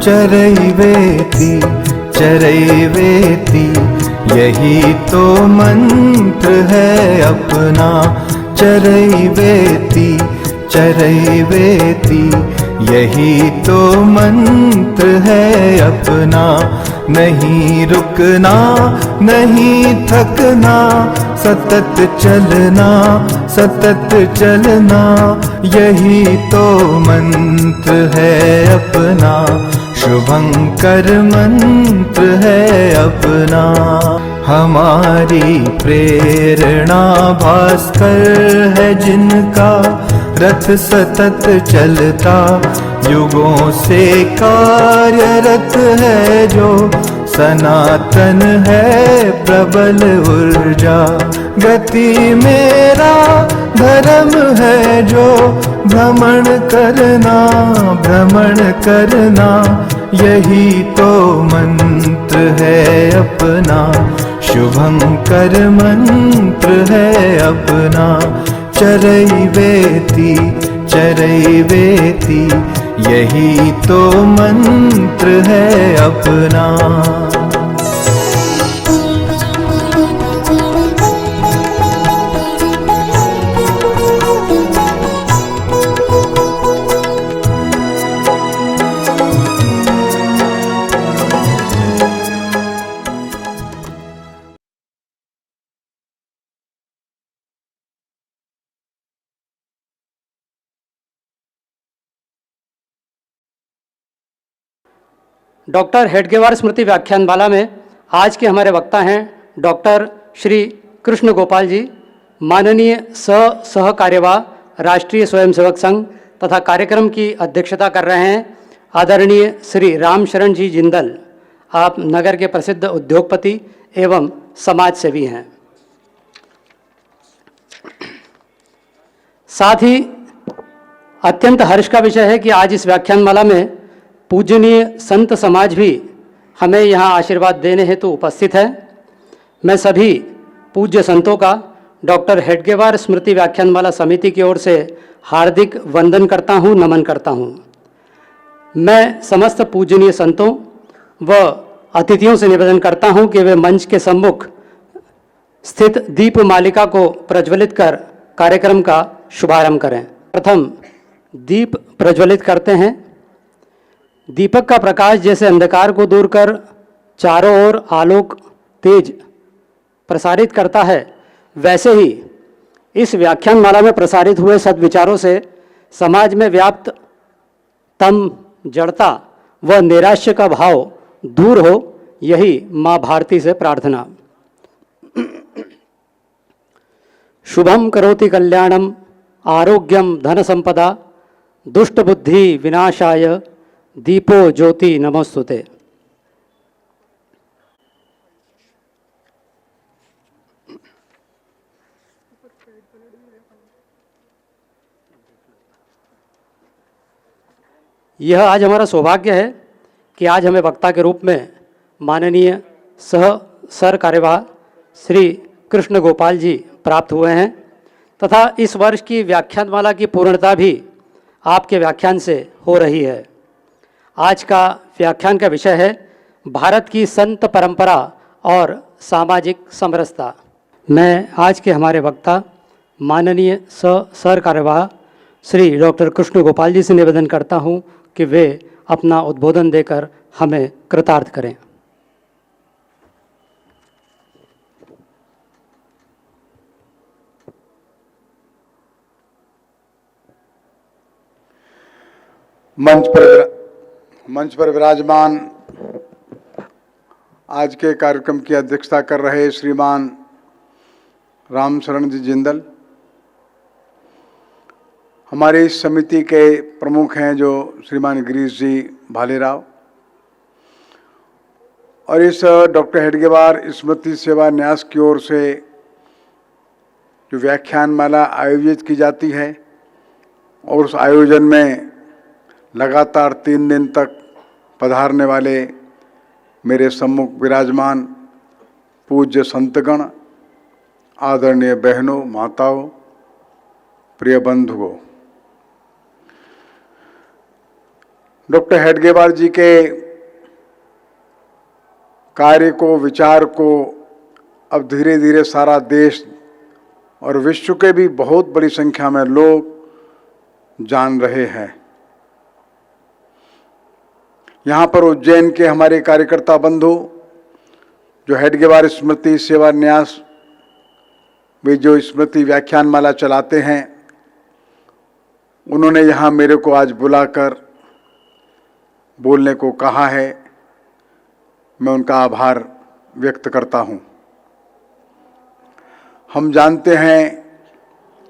चरैवेति चरैवेति, यही तो मंत्र है अपना। चरैवेति चरैवेति, यही तो मंत्र है अपना। नहीं रुकना नहीं थकना, सतत चलना सतत चलना, यही तो मंत्र है अपना। शुभंकर मंत्र है अपना। हमारी प्रेरणा भास्कर है जिनका, रथ सतत चलता युगों से कार्यरत है जो। सनातन है प्रबल ऊर्जा, गति मेरा धर्म है जो। भ्रमण करना, यही तो मंत्र है अपना। शुभंकर मंत्र है अपना। चरैवेति चरैवेति, यही तो मंत्र है अपना। डॉक्टर हेडगेवार स्मृति व्याख्यानमाला में आज के हमारे वक्ता हैं डॉक्टर श्री कृष्ण गोपाल जी, माननीय सह कार्यवाह राष्ट्रीय स्वयंसेवक संघ तथा कार्यक्रम की अध्यक्षता कर रहे हैं आदरणीय श्री राम शरण जी जिंदल। आप नगर के प्रसिद्ध उद्योगपति एवं समाज सेवी हैं। साथ ही अत्यंत हर्ष का विषय है कि आज इस व्याख्यानमाला में पूजनीय संत समाज भी हमें यहाँ आशीर्वाद देने हेतु उपस्थित है। मैं सभी पूज्य संतों का डॉक्टर हेडगेवार स्मृति व्याख्यानमाला समिति की ओर से हार्दिक वंदन करता हूँ, नमन करता हूँ। मैं समस्त पूजनीय संतों व अतिथियों से निवेदन करता हूँ कि वे मंच के सम्मुख स्थित दीप मालिका को प्रज्वलित कर कार्यक्रम का शुभारंभ करें। प्रथम दीप प्रज्वलित करते हैं। दीपक का प्रकाश जैसे अंधकार को दूर कर चारों ओर आलोक तेज प्रसारित करता है, वैसे ही इस व्याख्यानमाला में प्रसारित हुए सद्विचारों से समाज में व्याप्त तम, जड़ता व नैराश्य का भाव दूर हो, यही माँ भारती से प्रार्थना। शुभम करोति कल्याणम आरोग्यम धन संपदा, दुष्ट बुद्धि विनाशाय दीपो ज्योति नमोस्तुते। यह आज हमारा सौभाग्य है कि आज हमें वक्ता के रूप में माननीय सर कार्यवाह श्री कृष्ण गोपाल जी प्राप्त हुए हैं तथा इस वर्ष की व्याख्यानमाला की पूर्णता भी आपके व्याख्यान से हो रही है। आज का व्याख्यान का विषय है भारत की संत परंपरा और सामाजिक समरसता। मैं आज के हमारे वक्ता माननीय सर कार्यवाह श्री डॉक्टर कृष्ण गोपाल जी से निवेदन करता हूं कि वे अपना उद्बोधन देकर हमें कृतार्थ करें। मंच पर विराजमान आज के कार्यक्रम की अध्यक्षता कर रहे श्रीमान राम शरण जी जिंदल, हमारी इस समिति के प्रमुख हैं जो श्रीमान गिरीश जी भालेराव, और इस डॉक्टर हेडगेवार स्मृति सेवा न्यास की ओर से जो व्याख्यानमाला आयोजित की जाती है और उस आयोजन में लगातार 3 दिन तक पधारने वाले मेरे सम्मुख विराजमान पूज्य संतगण, आदरणीय बहनों, माताओं, प्रिय बंधुओं, डॉक्टर हेडगेवार जी के कार्य को, विचार को अब धीरे धीरे सारा देश और विश्व के भी बहुत बड़ी संख्या में लोग जान रहे हैं। यहाँ पर उज्जैन के हमारे कार्यकर्ता बंधु जो हेडगेवार स्मृति सेवा न्यास वे जो स्मृति व्याख्यान माला चलाते हैं, उन्होंने यहाँ मेरे को आज बुलाकर बोलने को कहा है। मैं उनका आभार व्यक्त करता हूँ। हम जानते हैं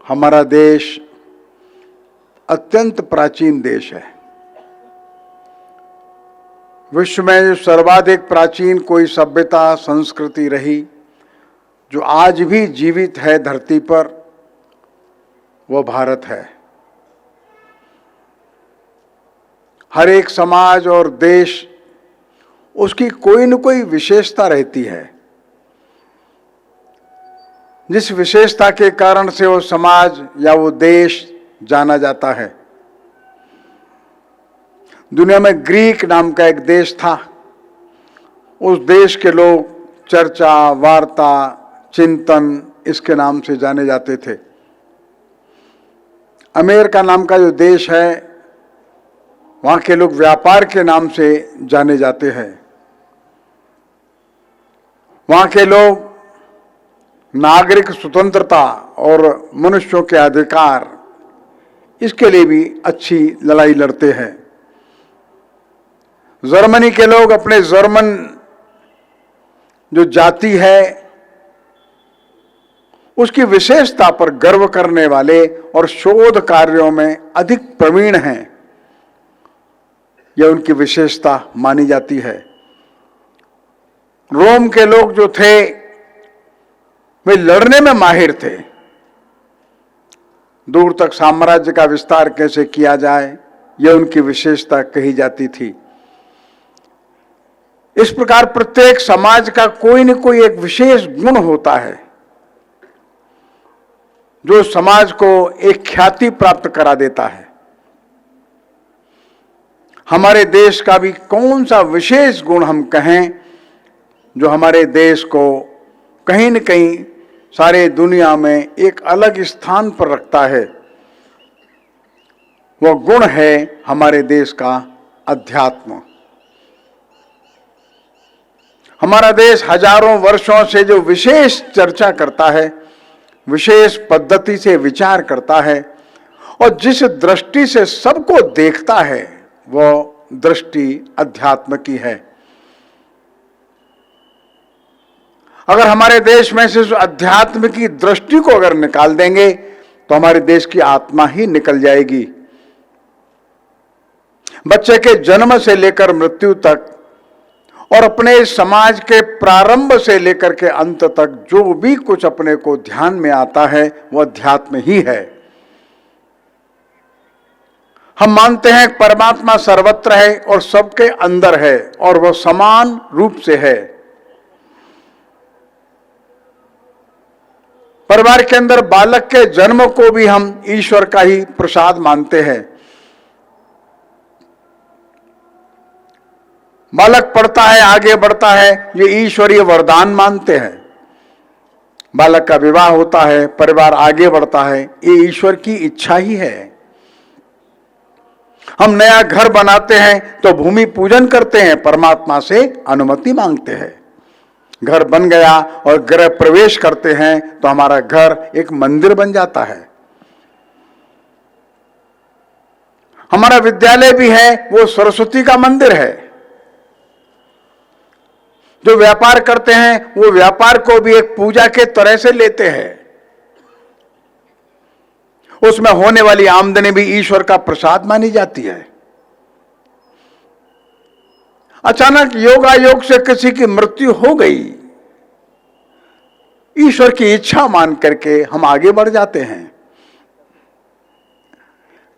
हमारा देश अत्यंत प्राचीन देश है। विश्व में जो सर्वाधिक प्राचीन कोई सभ्यता, संस्कृति रही जो आज भी जीवित है धरती पर, वो भारत है। हर एक समाज और देश उसकी कोई न कोई विशेषता रहती है, जिस विशेषता के कारण से वो समाज या वो देश जाना जाता है। दुनिया में ग्रीक नाम का एक देश था। उस देश के लोग चर्चा, वार्ता, चिंतन इसके नाम से जाने जाते थे। अमेरिका नाम का जो देश है, वहाँ के लोग व्यापार के नाम से जाने जाते हैं। वहाँ के लोग नागरिक स्वतंत्रता और मनुष्यों के अधिकार इसके लिए भी अच्छी लड़ाई लड़ते हैं। जर्मनी के लोग अपने जर्मन जो जाति है उसकी विशेषता पर गर्व करने वाले और शोध कार्यों में अधिक प्रवीण हैं, यह उनकी विशेषता मानी जाती है। रोम के लोग जो थे वे लड़ने में माहिर थे। दूर तक साम्राज्य का विस्तार कैसे किया जाए, यह उनकी विशेषता कही जाती थी। इस प्रकार प्रत्येक समाज का कोई न कोई एक विशेष गुण होता है जो समाज को एक ख्याति प्राप्त करा देता है। हमारे देश का भी कौन सा विशेष गुण हम कहें जो हमारे देश को कहीं न कहीं सारे दुनिया में एक अलग स्थान पर रखता है, वह गुण है हमारे देश का अध्यात्म। हमारा देश हजारों वर्षों से जो विशेष चर्चा करता है, विशेष पद्धति से विचार करता है और जिस दृष्टि से सबको देखता है, वह दृष्टि अध्यात्म की है। अगर हमारे देश में से अध्यात्म की दृष्टि को अगर निकाल देंगे तो हमारे देश की आत्मा ही निकल जाएगी। बच्चे के जन्म से लेकर मृत्यु तक और अपने समाज के प्रारंभ से लेकर के अंत तक जो भी कुछ अपने को ध्यान में आता है वह अध्यात्म ही है। हम मानते हैं परमात्मा सर्वत्र है और सबके अंदर है और वह समान रूप से है। परिवार के अंदर बालक के जन्म को भी हम ईश्वर का ही प्रसाद मानते हैं। बालक पढ़ता है, आगे बढ़ता है, ये ईश्वरीय वरदान मानते हैं। बालक का विवाह होता है, परिवार आगे बढ़ता है, ये ईश्वर की इच्छा ही है। हम नया घर बनाते हैं तो भूमि पूजन करते हैं, परमात्मा से अनुमति मांगते हैं। घर बन गया और गृह प्रवेश करते हैं तो हमारा घर एक मंदिर बन जाता है। हमारा विद्यालय भी है, वो सरस्वती का मंदिर है। जो व्यापार करते हैं वो व्यापार को भी एक पूजा के तरह से लेते हैं। उसमें होने वाली आमदनी भी ईश्वर का प्रसाद मानी जाती है। अचानक योगायोग से किसी की मृत्यु हो गई, ईश्वर की इच्छा मान करके हम आगे बढ़ जाते हैं।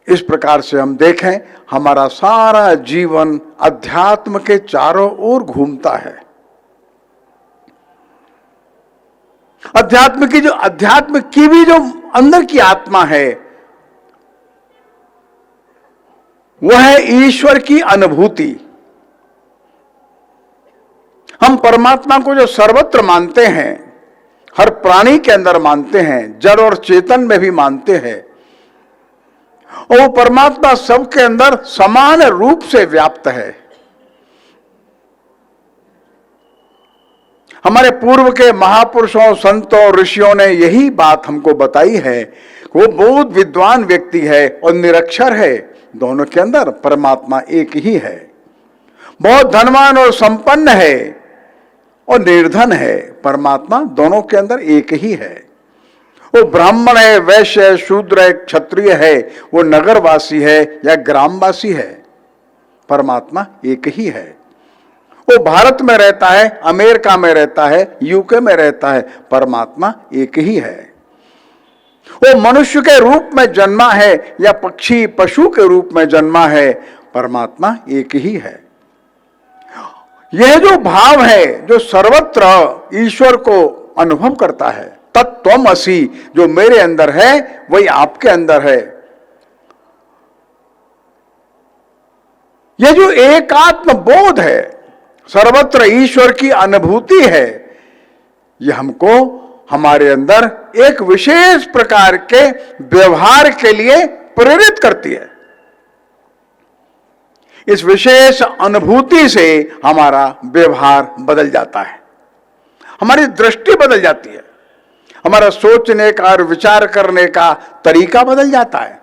इस प्रकार से हम देखें, हमारा सारा जीवन अध्यात्म के चारों ओर घूमता है। अध्यात्म की भी जो अंदर की आत्मा है वह है ईश्वर की अनुभूति। हम परमात्मा को जो सर्वत्र मानते हैं, हर प्राणी के अंदर मानते हैं, जड़ और चेतन में भी मानते हैं, और वो परमात्मा सबके अंदर समान रूप से व्याप्त है। हमारे पूर्व के महापुरुषों, संतों, ऋषियों ने यही बात हमको बताई है कि वो बहुत विद्वान व्यक्ति है और निरक्षर है, दोनों के अंदर परमात्मा एक ही है। बहुत धनवान और संपन्न है और निर्धन है, परमात्मा दोनों के अंदर एक ही है। वो ब्राह्मण है, वैश्य है, शूद्र है, क्षत्रिय है, वो नगरवासी है या ग्रामवासी है, परमात्मा एक ही है। वो भारत में रहता है, अमेरिका में रहता है, यूके में रहता है, परमात्मा एक ही है। वो मनुष्य के रूप में जन्मा है या पक्षी पशु के रूप में जन्मा है, परमात्मा एक ही है। यह जो भाव है, जो सर्वत्र ईश्वर को अनुभव करता है, तत्त्वमसि, जो मेरे अंदर है वही आपके अंदर है, यह जो एकात्म बोध है, सर्वत्र ईश्वर की अनुभूति है, यह हमको हमारे अंदर एक विशेष प्रकार के व्यवहार के लिए प्रेरित करती है। इस विशेष अनुभूति से हमारा व्यवहार बदल जाता है, हमारी दृष्टि बदल जाती है, हमारा सोचने का और विचार करने का तरीका बदल जाता है।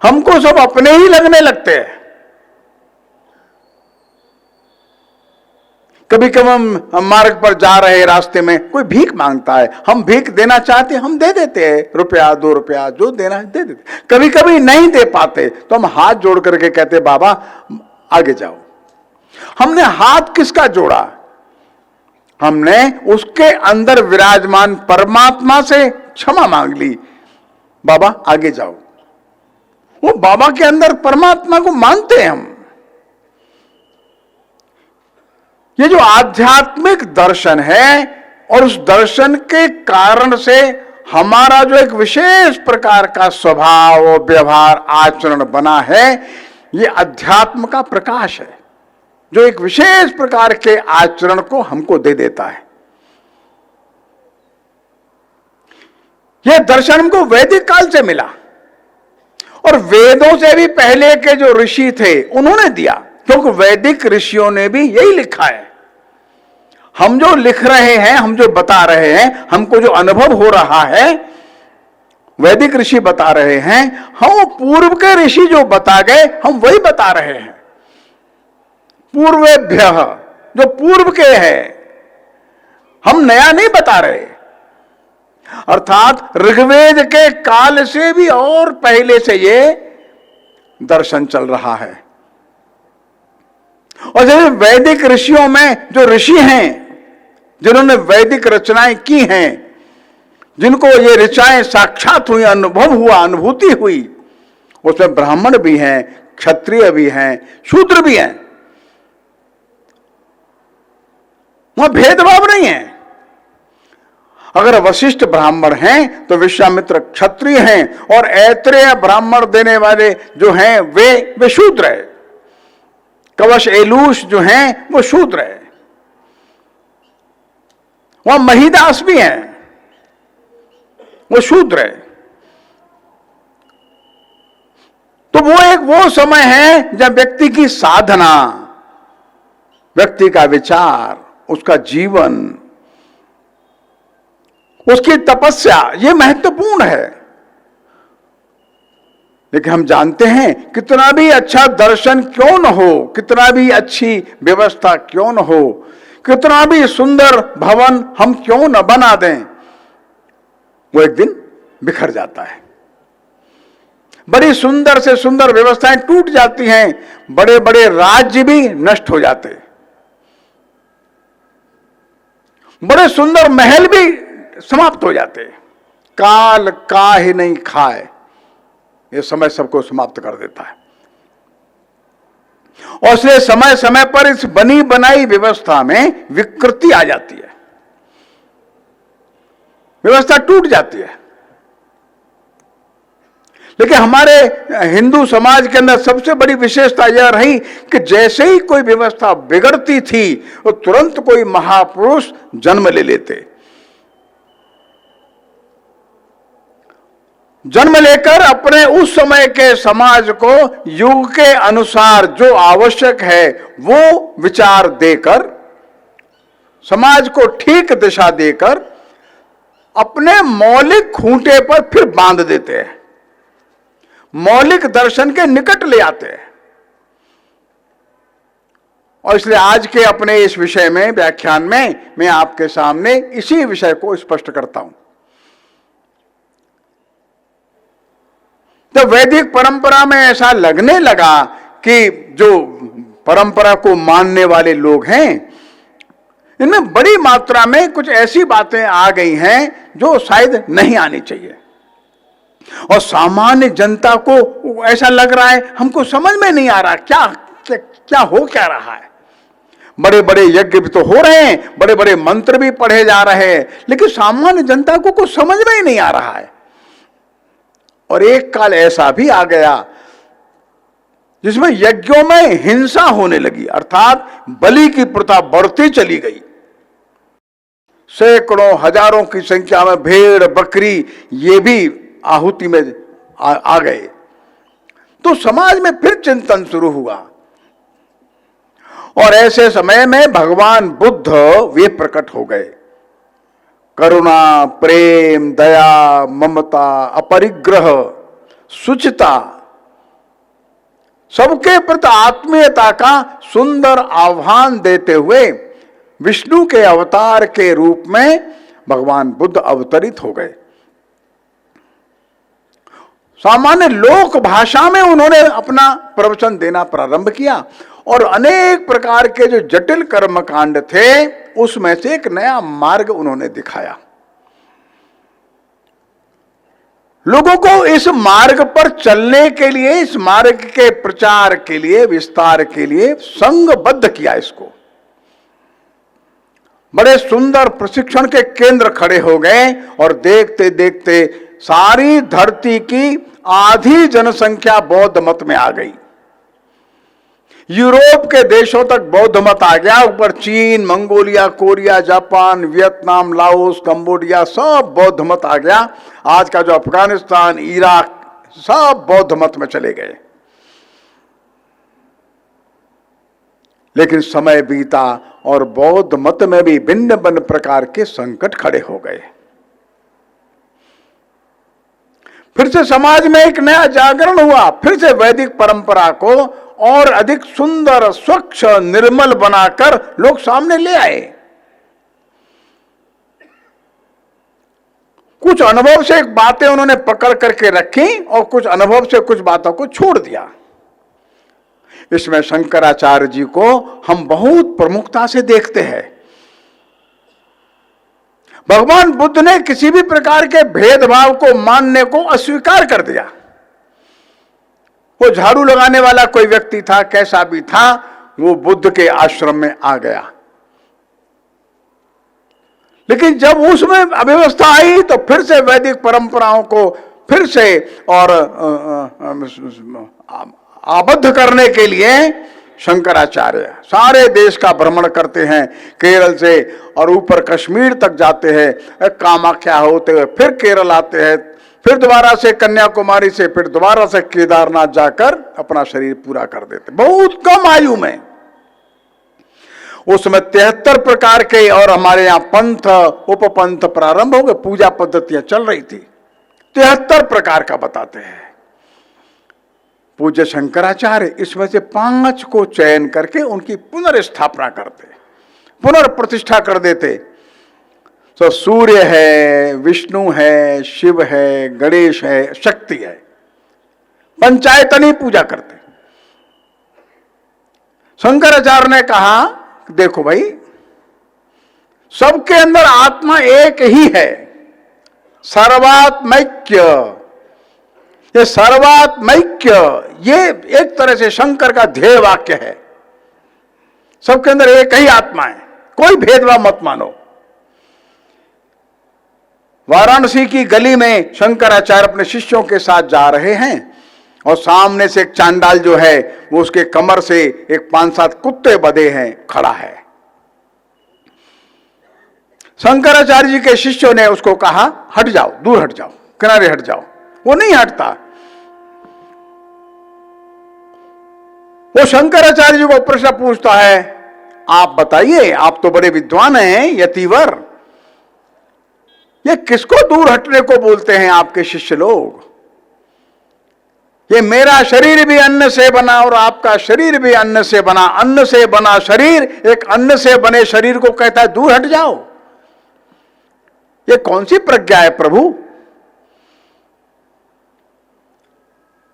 हमको सब अपने ही लगने लगते हैं। कभी कभी हम मार्ग पर जा रहे रास्ते में कोई भीख मांगता है, हम भीख देना चाहते हैं, हम दे देते हैं, रुपया 2 रुपया जो देना है दे देते। कभी कभी नहीं दे पाते तो हम हाथ जोड़ करके कहते बाबा आगे जाओ। हमने हाथ किसका जोड़ा? हमने उसके अंदर विराजमान परमात्मा से क्षमा मांग ली, बाबा आगे जाओ। वो बाबा के अंदर परमात्मा को मानते हैं हम। ये जो आध्यात्मिक दर्शन है और उस दर्शन के कारण से हमारा जो एक विशेष प्रकार का स्वभाव और व्यवहार आचरण बना है, ये अध्यात्म का प्रकाश है जो एक विशेष प्रकार के आचरण को हमको दे देता है। यह दर्शन हमको वैदिक काल से मिला और वेदों से भी पहले के जो ऋषि थे उन्होंने दिया, क्योंकि वैदिक ऋषियों ने भी यही लिखा है। हम जो लिख रहे हैं, हम जो बता रहे हैं, हमको जो अनुभव हो रहा है, वैदिक ऋषि बता रहे हैं, हम पूर्व के ऋषि जो बता गए हम वही बता रहे हैं। पूर्वेभ्यः, जो पूर्व के हैं, हम नया नहीं बता रहे। अर्थात ऋग्वेद के काल से भी और पहले से ये दर्शन चल रहा है। और जैसे वैदिक ऋषियों में जो ऋषि हैं जिन्होंने वैदिक रचनाएं की हैं, जिनको ये ऋचाएं साक्षात हुई, अनुभव हुआ, अनुभूति हुई, उसमें ब्राह्मण भी हैं, क्षत्रिय भी हैं, शूद्र भी हैं। वहां भेदभाव नहीं है। अगर वशिष्ठ ब्राह्मण हैं तो विश्वामित्र क्षत्रिय हैं और ऐत्रेय ब्राह्मण देने वाले जो हैं वे शूद्र है। कवश एलूश जो हैं वो शूद्र है। वहां महिदास भी हैं, वो शूद्र है। तो वो समय है जब व्यक्ति की साधना, व्यक्ति का विचार, उसका जीवन, उसकी तपस्या, ये महत्वपूर्ण है। लेकिन हम जानते हैं कितना भी अच्छा दर्शन क्यों न हो, कितना भी अच्छी व्यवस्था क्यों न हो, कितना भी सुंदर भवन हम क्यों न बना दें, वो एक दिन बिखर जाता है। बड़ी सुंदर से सुंदर व्यवस्थाएं टूट जाती हैं, बड़े बड़े राज्य भी नष्ट हो जाते, बड़े सुंदर महल भी समाप्त हो जाते। काल काहे नहीं खाए, ये समय सबको समाप्त कर देता है। और इसलिए समय समय पर इस बनी बनाई व्यवस्था में विकृति आ जाती है, व्यवस्था टूट जाती है। लेकिन हमारे हिंदू समाज के अंदर सबसे बड़ी विशेषता यह रही कि जैसे ही कोई व्यवस्था बिगड़ती थी वो तुरंत कोई महापुरुष जन्म ले लेते। जन्म लेकर अपने उस समय के समाज को युग के अनुसार जो आवश्यक है वो विचार देकर, समाज को ठीक दिशा देकर अपने मौलिक खूंटे पर फिर बांध देते हैं, मौलिक दर्शन के निकट ले आते हैं। और इसलिए आज के अपने इस विषय में, व्याख्यान में, मैं आपके सामने इसी विषय को स्पष्ट करता हूं। तो वैदिक परंपरा में ऐसा लगने लगा कि जो परंपरा को मानने वाले लोग हैं, इनमें बड़ी मात्रा में कुछ ऐसी बातें आ गई हैं जो शायद नहीं आनी चाहिए, और सामान्य जनता को ऐसा लग रहा है हमको समझ में नहीं आ रहा क्या हो क्या रहा है। बड़े बड़े यज्ञ भी तो हो रहे हैं, बड़े बड़े मंत्र भी पढ़े जा रहे हैं, लेकिन सामान्य जनता को कुछ समझ में ही नहीं आ रहा है। और एक काल ऐसा भी आ गया जिसमें यज्ञों में हिंसा होने लगी, अर्थात बलि की प्रथा बढ़ती चली गई। सैकड़ों हजारों की संख्या में भेड़ बकरी ये भी आहुति में आ गए। तो समाज में फिर चिंतन शुरू हुआ, और ऐसे समय में भगवान बुद्ध वे प्रकट हो गए। करुणा, प्रेम, दया, ममता, अपरिग्रह, शुचिता, सबके प्रति आत्मीयता का सुंदर आह्वान देते हुए विष्णु के अवतार के रूप में भगवान बुद्ध अवतरित हो गए। सामान्य लोक भाषा में उन्होंने अपना प्रवचन देना प्रारंभ किया, और अनेक प्रकार के जो जटिल कर्मकांड थे उसमें से एक नया मार्ग उन्होंने दिखाया। लोगों को इस मार्ग पर चलने के लिए, इस मार्ग के प्रचार के लिए, विस्तार के लिए संघबद्ध किया। इसको बड़े सुंदर प्रशिक्षण के केंद्र खड़े हो गए, और देखते देखते सारी धरती की आधी जनसंख्या बौद्ध मत में आ गई। यूरोप के देशों तक बौद्ध मत आ गया, ऊपर चीन, Mongolia, Korea, Japan, Vietnam, Laos, Cambodia सब बौद्ध मत आ गया। आज का जो अफगानिस्तान, इराक सब बौद्ध मत में चले गए। लेकिन समय बीता और बौद्ध मत में भी भिन्न भिन्न प्रकार के संकट खड़े हो गए। फिर से समाज में एक नया जागरण हुआ, फिर से वैदिक परंपरा को और अधिक सुंदर, स्वच्छ, निर्मल बनाकर लोग सामने ले आए। कुछ अनुभव से एक बातें उन्होंने पकड़ करके रखी, और कुछ अनुभव से कुछ बातों को छोड़ दिया। इसमें शंकराचार्य जी को हम बहुत प्रमुखता से देखते हैं। भगवान बुद्ध ने किसी भी प्रकार के भेदभाव को मानने को अस्वीकार कर दिया। वो झाड़ू लगाने वाला कोई व्यक्ति था, कैसा भी था, वो बुद्ध के आश्रम में आ गया। लेकिन जब उसमें अव्यवस्था आई तो फिर से वैदिक परंपराओं को फिर से और आबद्ध करने के लिए शंकराचार्य सारे देश का भ्रमण करते हैं, केरल से और ऊपर कश्मीर तक जाते हैं, कामाख्या होते हुए फिर केरल आते हैं, फिर दोबारा से कन्याकुमारी से फिर दोबारा से केदारनाथ जाकर अपना शरीर पूरा कर देते, बहुत कम आयु में। उसमें 73 प्रकार के, और हमारे यहाँ पंथ उपपंथ प्रारंभ हो गए, पूजा पद्धतियां चल रही थी, 73 प्रकार का बताते हैं। पूज्य शंकराचार्य इसमें से 5 को चयन करके उनकी पुनर्स्थापना करते, पुनर्प्रतिष्ठा कर देते। तो सूर्य है, विष्णु है, शिव है, गणेश है, शक्ति है, पंचायतनी पूजा करते। शंकराचार्य ने कहा देखो भाई, सबके अंदर आत्मा एक ही है, सर्वात्मैक्य। ये सर्वात्मैक्य ये एक तरह से शंकर का ध्येय वाक्य है। सबके अंदर एक ही आत्मा है, कोई भेदभाव मत मानो। वाराणसी की गली में शंकराचार्य अपने शिष्यों के साथ जा रहे हैं और सामने से एक चांडाल जो है वो उसके कमर से एक 5-7 कुत्ते बंधे हैं खड़ा है। शंकराचार्य जी के शिष्यों ने उसको कहा, हट जाओ, दूर हट जाओ, किनारे हट जाओ। वो नहीं हटता। वो शंकराचार्य जी को प्रश्न पूछता है, आप बताइए, आप तो बड़े विद्वान हैं यतिवर, ये किसको दूर हटने को बोलते हैं आपके शिष्य लोग? ये मेरा शरीर भी अन्न से बना और आपका शरीर भी अन्न से बना, अन्न से बना शरीर एक अन्न से बने शरीर को कहता है दूर हट जाओ। ये कौन सी प्रज्ञा है प्रभु?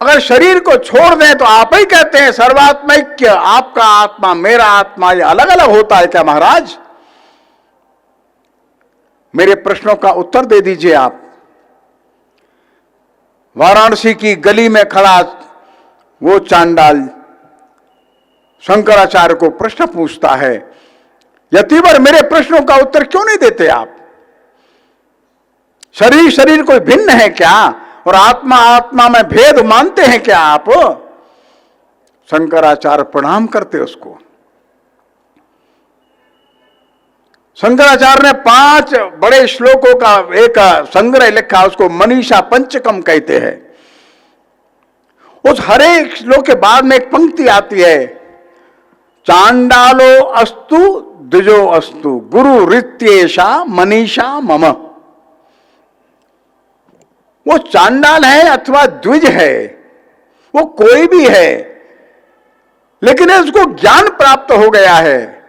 अगर शरीर को छोड़ दें तो आप ही कहते हैं सर्वात्मैक्य, आपका आत्मा मेरा आत्मा ये अलग अलग होता है क्या महाराज? मेरे प्रश्नों का उत्तर दे दीजिए आप। वाराणसी की गली में खड़ा वो चांडाल शंकराचार्य को प्रश्न पूछता है, यतिवर मेरे प्रश्नों का उत्तर क्यों नहीं देते आप? शरीर शरीर कोई भिन्न है क्या? और आत्मा आत्मा में भेद मानते हैं क्या आप? शंकराचार्य प्रणाम करते उसको। शंकराचार्य ने 5 बड़े श्लोकों का एक संग्रह लिखा, उसको मनीषा पंचकम कहते हैं। उस हर एक श्लोक के बाद में एक पंक्ति आती है, चांडालो अस्तु द्विजो अस्तु गुरु रित्येषा मनीषा मम। वो चांडाल है अथवा द्विज है, वो कोई भी है, लेकिन उसको ज्ञान प्राप्त हो गया है,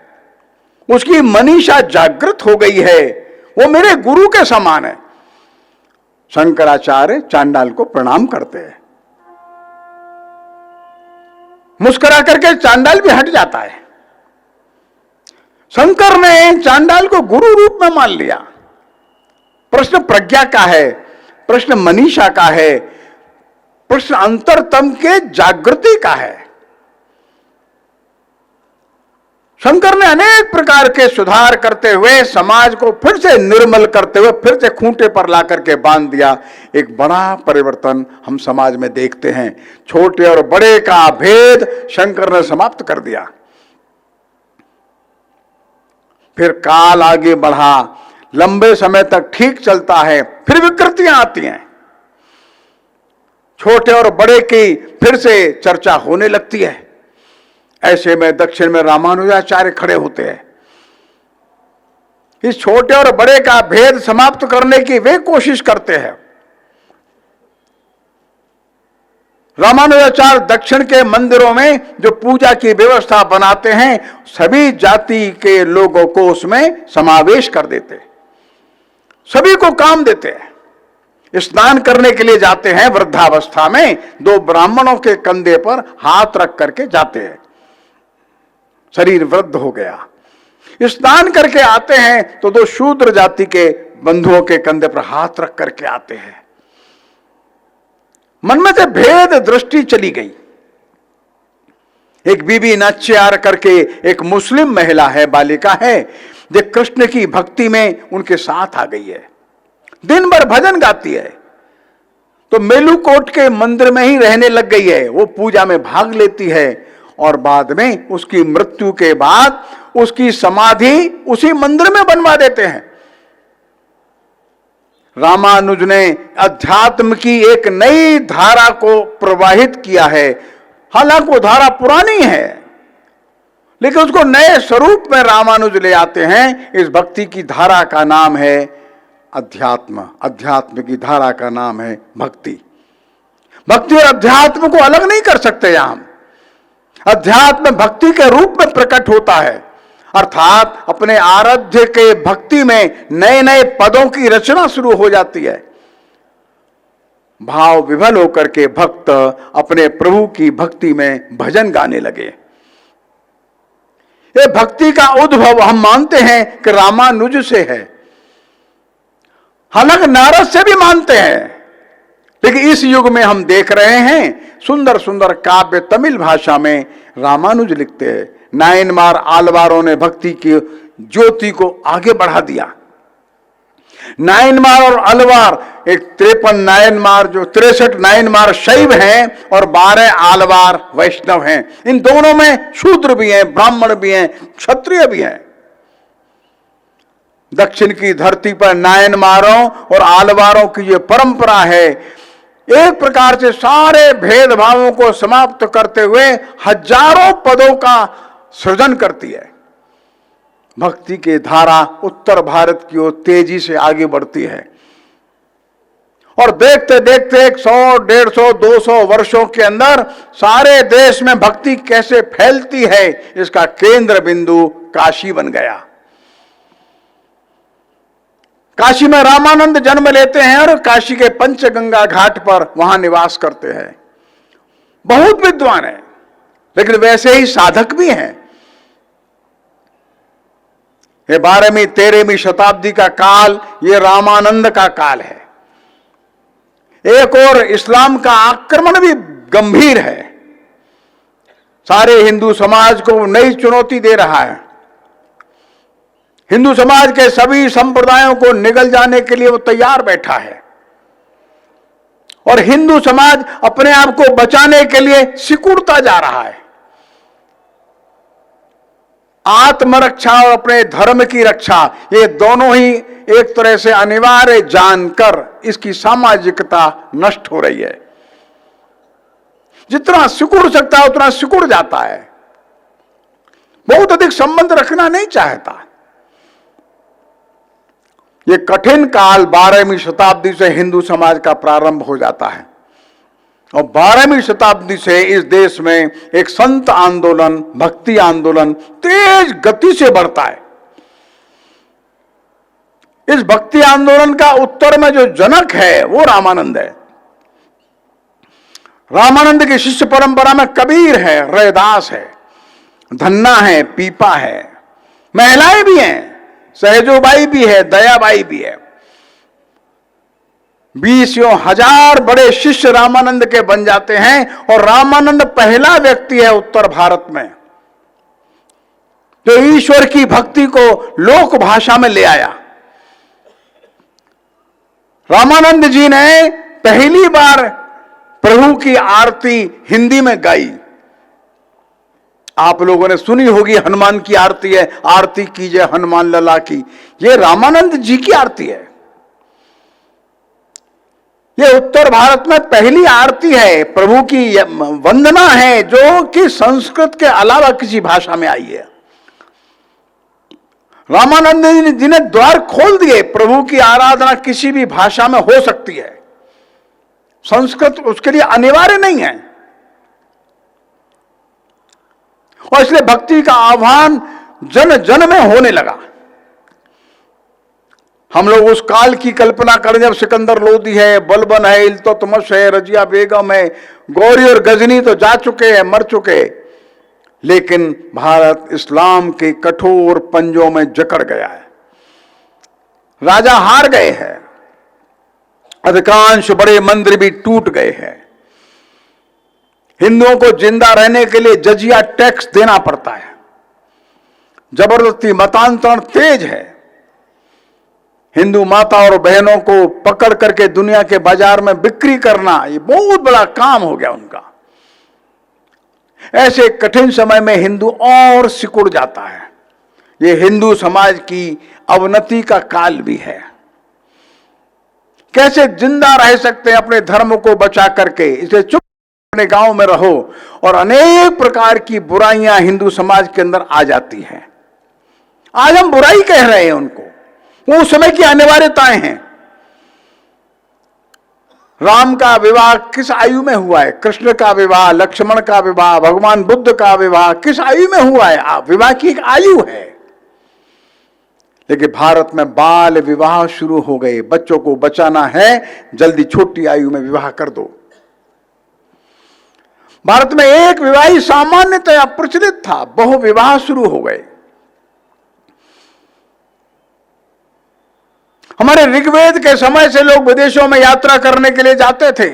उसकी मनीषा जागृत हो गई है, वो मेरे गुरु के समान है। शंकराचार्य चांडाल को प्रणाम करते हैं। मुस्कुरा करके चांडाल भी हट जाता है। शंकर ने चांडाल को गुरु रूप में मान लिया। प्रश्न प्रज्ञा का है, प्रश्न मनीषा का है, प्रश्न अंतरतम के जागृति का है। शंकर ने अनेक प्रकार के सुधार करते हुए समाज को फिर से निर्मल करते हुए फिर से खूंटे पर ला करके बांध दिया। एक बड़ा परिवर्तन हम समाज में देखते हैं। छोटे और बड़े का भेद शंकर ने समाप्त कर दिया। फिर काल आगे बढ़ा, लंबे समय तक ठीक चलता है, फिर विकृतियां आती हैं। छोटे और बड़े की फिर से चर्चा होने लगती है। ऐसे में दक्षिण में रामानुजाचार्य खड़े होते हैं। इस छोटे और बड़े का भेद समाप्त करने की वे कोशिश करते हैं। रामानुजाचार्य दक्षिण के मंदिरों में जो पूजा की व्यवस्था बनाते हैं, सभी जाति के लोगों को उसमें समावेश कर देते हैं, सभी को काम देते हैं। स्नान करने के लिए जाते हैं वृद्धावस्था में, 2 ब्राह्मणों के कंधे पर हाथ रख करके जाते हैं। शरीर वृद्ध हो गया। स्नान करके आते हैं तो 2 शूद्र जाति के बंधुओं के कंधे पर हाथ रख करके आते हैं। मन में से भेद दृष्टि चली गई। एक बीबी नाच्यार करके एक मुस्लिम महिला है, बालिका है, जो कृष्ण की भक्ति में उनके साथ आ गई है। दिन भर भजन गाती है, तो मेलुकोट के मंदिर में ही रहने लग गई है। वो पूजा में भाग लेती है और बाद में उसकी मृत्यु के बाद उसकी समाधि उसी मंदिर में बनवा देते हैं। रामानुज ने अध्यात्म की एक नई धारा को प्रवाहित किया है। हालांकि वो धारा पुरानी है, लेकिन उसको नए स्वरूप में रामानुज ले आते हैं। इस भक्ति की धारा का नाम है अध्यात्म, अध्यात्म की धारा का नाम है भक्ति। भक्ति और अध्यात्म को अलग नहीं कर सकते यहां। अध्यात्म भक्ति के रूप में प्रकट होता है, अर्थात अपने आराध्य के भक्ति में नए नए पदों की रचना शुरू हो जाती है। भाव विभल होकर के भक्त अपने प्रभु की भक्ति में भजन गाने लगे। ये भक्ति का उद्भव हम मानते हैं कि रामानुज से है, हालांकि नारद से भी मानते हैं, लेकिन इस युग में हम देख रहे हैं सुंदर सुंदर काव्य तमिल भाषा में रामानुज लिखते हैं। नायनमार आलवारों ने भक्ति की ज्योति को आगे बढ़ा दिया। नायनमार और अलवार, एक 53 नायनमार, जो 63 नायनमार शैव हैं और 12 आलवार वैष्णव हैं। इन दोनों में शूद्र भी हैं, ब्राह्मण भी हैं, क्षत्रिय भी हैं। दक्षिण की धरती पर नायनमारों और आलवारों की जो परंपरा है, एक प्रकार से सारे भेदभावों को समाप्त करते हुए हजारों पदों का सृजन करती है। भक्ति की धारा उत्तर भारत की ओर तेजी से आगे बढ़ती है और देखते देखते 100, 150, 200 वर्षों के अंदर सारे देश में भक्ति कैसे फैलती है, इसका केंद्र बिंदु काशी बन गया। काशी में रामानंद जन्म लेते हैं और काशी के पंचगंगा घाट पर वहां निवास करते हैं। बहुत विद्वान है, लेकिन वैसे ही साधक भी हैं। ये 12वीं 13वीं शताब्दी का काल ये रामानंद का काल है। एक और इस्लाम का आक्रमण भी गंभीर है, सारे हिंदू समाज को नई चुनौती दे रहा है। हिंदू समाज के सभी संप्रदायों को निगल जाने के लिए वो तैयार बैठा है और हिंदू समाज अपने आप को बचाने के लिए सिकुड़ता जा रहा है। आत्मरक्षा और अपने धर्म की रक्षा, ये दोनों ही एक तरह से अनिवार्य जानकर इसकी सामाजिकता नष्ट हो रही है। जितना सिकुड़ सकता है उतना सिकुड़ जाता है, बहुत अधिक संबंध रखना नहीं चाहता। ये कठिन काल 12वीं शताब्दी से हिंदू समाज का प्रारंभ हो जाता है और 12वीं शताब्दी से इस देश में एक संत आंदोलन, भक्ति आंदोलन तेज गति से बढ़ता है। इस भक्ति आंदोलन का उत्तर में जो जनक है वो रामानंद है। रामानंद की शिष्य परंपरा में कबीर है, रैदास है, धन्ना है, पीपा है, महिलाएं भी हैं, सहजोबाई भी है, दयाबाई भी है। 20,000 बड़े शिष्य रामानंद के बन जाते हैं और रामानंद पहला व्यक्ति है उत्तर भारत में जो ईश्वर की भक्ति को लोक भाषा में ले आया। रामानंद जी ने पहली बार प्रभु की आरती हिंदी में गाई। आप लोगों ने सुनी होगी, हनुमान की आरती है, आरती कीजिए हनुमान लला की। ये रामानंद जी की आरती है। ये उत्तर भारत में पहली आरती है, प्रभु की वंदना है जो कि संस्कृत के अलावा किसी भाषा में आई है। रामानंद जी ने द्वार खोल दिए, प्रभु की आराधना किसी भी भाषा में हो सकती है, संस्कृत उसके लिए अनिवार्य नहीं है। और इसलिए भक्ति का आह्वान जन जन में होने लगा। हम लोग उस काल की कल्पना करें जब सिकंदर लोदी है, बलबन है, इल्तुतमिश है, रजिया बेगम है, गौरी और गजनी तो जा चुके हैं, मर चुके, लेकिन भारत इस्लाम के कठोर पंजों में जकड़ गया है। राजा हार गए हैं, अधिकांश बड़े मंदिर भी टूट गए हैं। हिंदुओं को जिंदा रहने के लिए जजिया टैक्स देना पड़ता है, जबरदस्ती मतांतरण तेज है। हिंदू माता और बहनों को पकड़ करके दुनिया के बाजार में बिक्री करना, ये बहुत बड़ा काम हो गया उनका। ऐसे कठिन समय में हिंदू और सिकुड़ जाता है। ये हिंदू समाज की अवनति का काल भी है। कैसे जिंदा रह सकते हैं अपने धर्म को बचा करके, इसे चुप अपने गांव में रहो, और अनेक प्रकार की बुराइयां हिंदू समाज के अंदर आ जाती हैं। आज हम बुराई कह रहे हैं उनको, वो उस समय की अनिवार्यताएं हैं। राम का विवाह किस आयु में हुआ है? कृष्ण का विवाह, लक्ष्मण का विवाह, भगवान बुद्ध का विवाह किस आयु में हुआ है? विवाह की एक आयु है। लेकिन भारत में बाल विवाह शुरू हो गए। बच्चों को बचाना है, जल्दी छोटी आयु में विवाह कर दो। भारत में एक विवाह सामान्यतया प्रचलित था, बहु विवाह शुरू हो गए। हमारे ऋग्वेद के समय से लोग विदेशों में यात्रा करने के लिए जाते थे।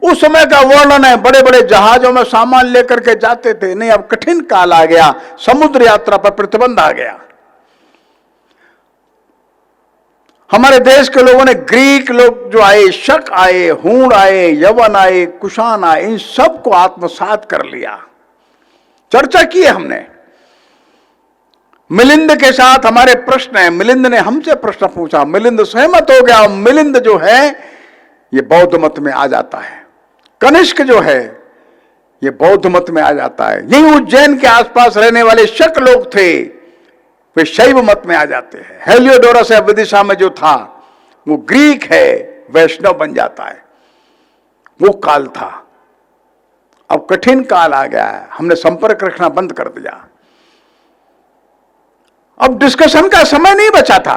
उस समय का वर्णन है, बड़े बड़े जहाजों में सामान लेकर के जाते थे। नहीं, अब कठिन काल आ गया, समुद्र यात्रा पर प्रतिबंध आ गया। हमारे देश के लोगों ने, ग्रीक लोग जो आए, शक आए, हूण आए, यवन आए, कुषाण आए, इन सब को आत्मसात कर लिया। चर्चा की है हमने। मिलिंद के साथ हमारे प्रश्न है, मिलिंद ने हमसे प्रश्न पूछा, मिलिंद सहमत हो गया। मिलिंद जो है ये बौद्ध मत में आ जाता है। कनिष्क जो है ये बौद्ध मत में आ जाता है। यही उज्जैन के आसपास रहने वाले शक लोग थे, वे शैव मत में आ जाते हैं। हेलियोडोरस है विदिशा में जो था वो ग्रीक है, वैष्णव बन जाता है। वो काल था। अब कठिन काल आ गया है, हमने संपर्क रखना बंद कर दिया। अब डिस्कशन का समय नहीं बचा था।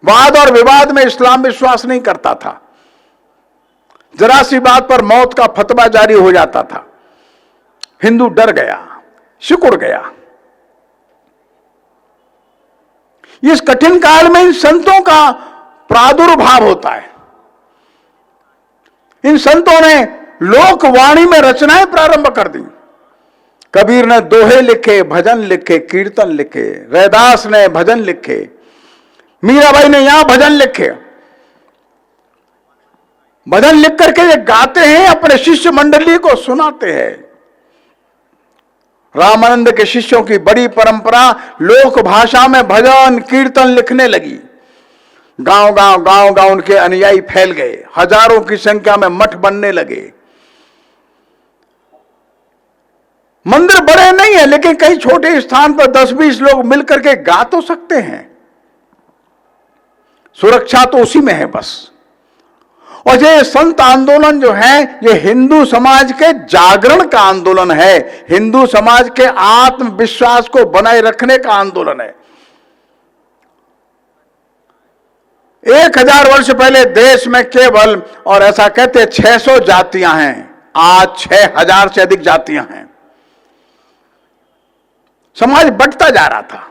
वाद और विवाद में इस्लाम विश्वास नहीं करता था। जरा सी बात पर मौत का फतवा जारी हो जाता था। हिंदू डर गया, सिकुड़ गया। इस कठिन काल में इन संतों का प्रादुर्भाव होता है। इन संतों ने लोकवाणी में रचनाएं प्रारंभ कर दी। कबीर ने दोहे लिखे, भजन लिखे, कीर्तन लिखे। रैदास ने भजन लिखे। मीराबाई ने यहां भजन लिखे। भजन लिख करके ये गाते हैं, अपने शिष्य मंडली को सुनाते हैं। रामानंद के शिष्यों की बड़ी परंपरा लोक भाषा में भजन कीर्तन लिखने लगी। गांव गांव उनके अनुयायी फैल गए। हजारों की संख्या में मठ बनने लगे। मंदिर बड़े नहीं है, लेकिन कई छोटे स्थान पर 10-20 लोग मिलकर के गा तो सकते हैं। सुरक्षा तो उसी में है बस। और ये संत आंदोलन जो है, ये हिंदू समाज के जागरण का आंदोलन है। हिंदू समाज के आत्मविश्वास को बनाए रखने का आंदोलन है। 1000 वर्ष पहले देश में केवल, और ऐसा कहते 600 जातियां हैं, आज 6000 से अधिक जातियां हैं। समाज बढ़ता जा रहा था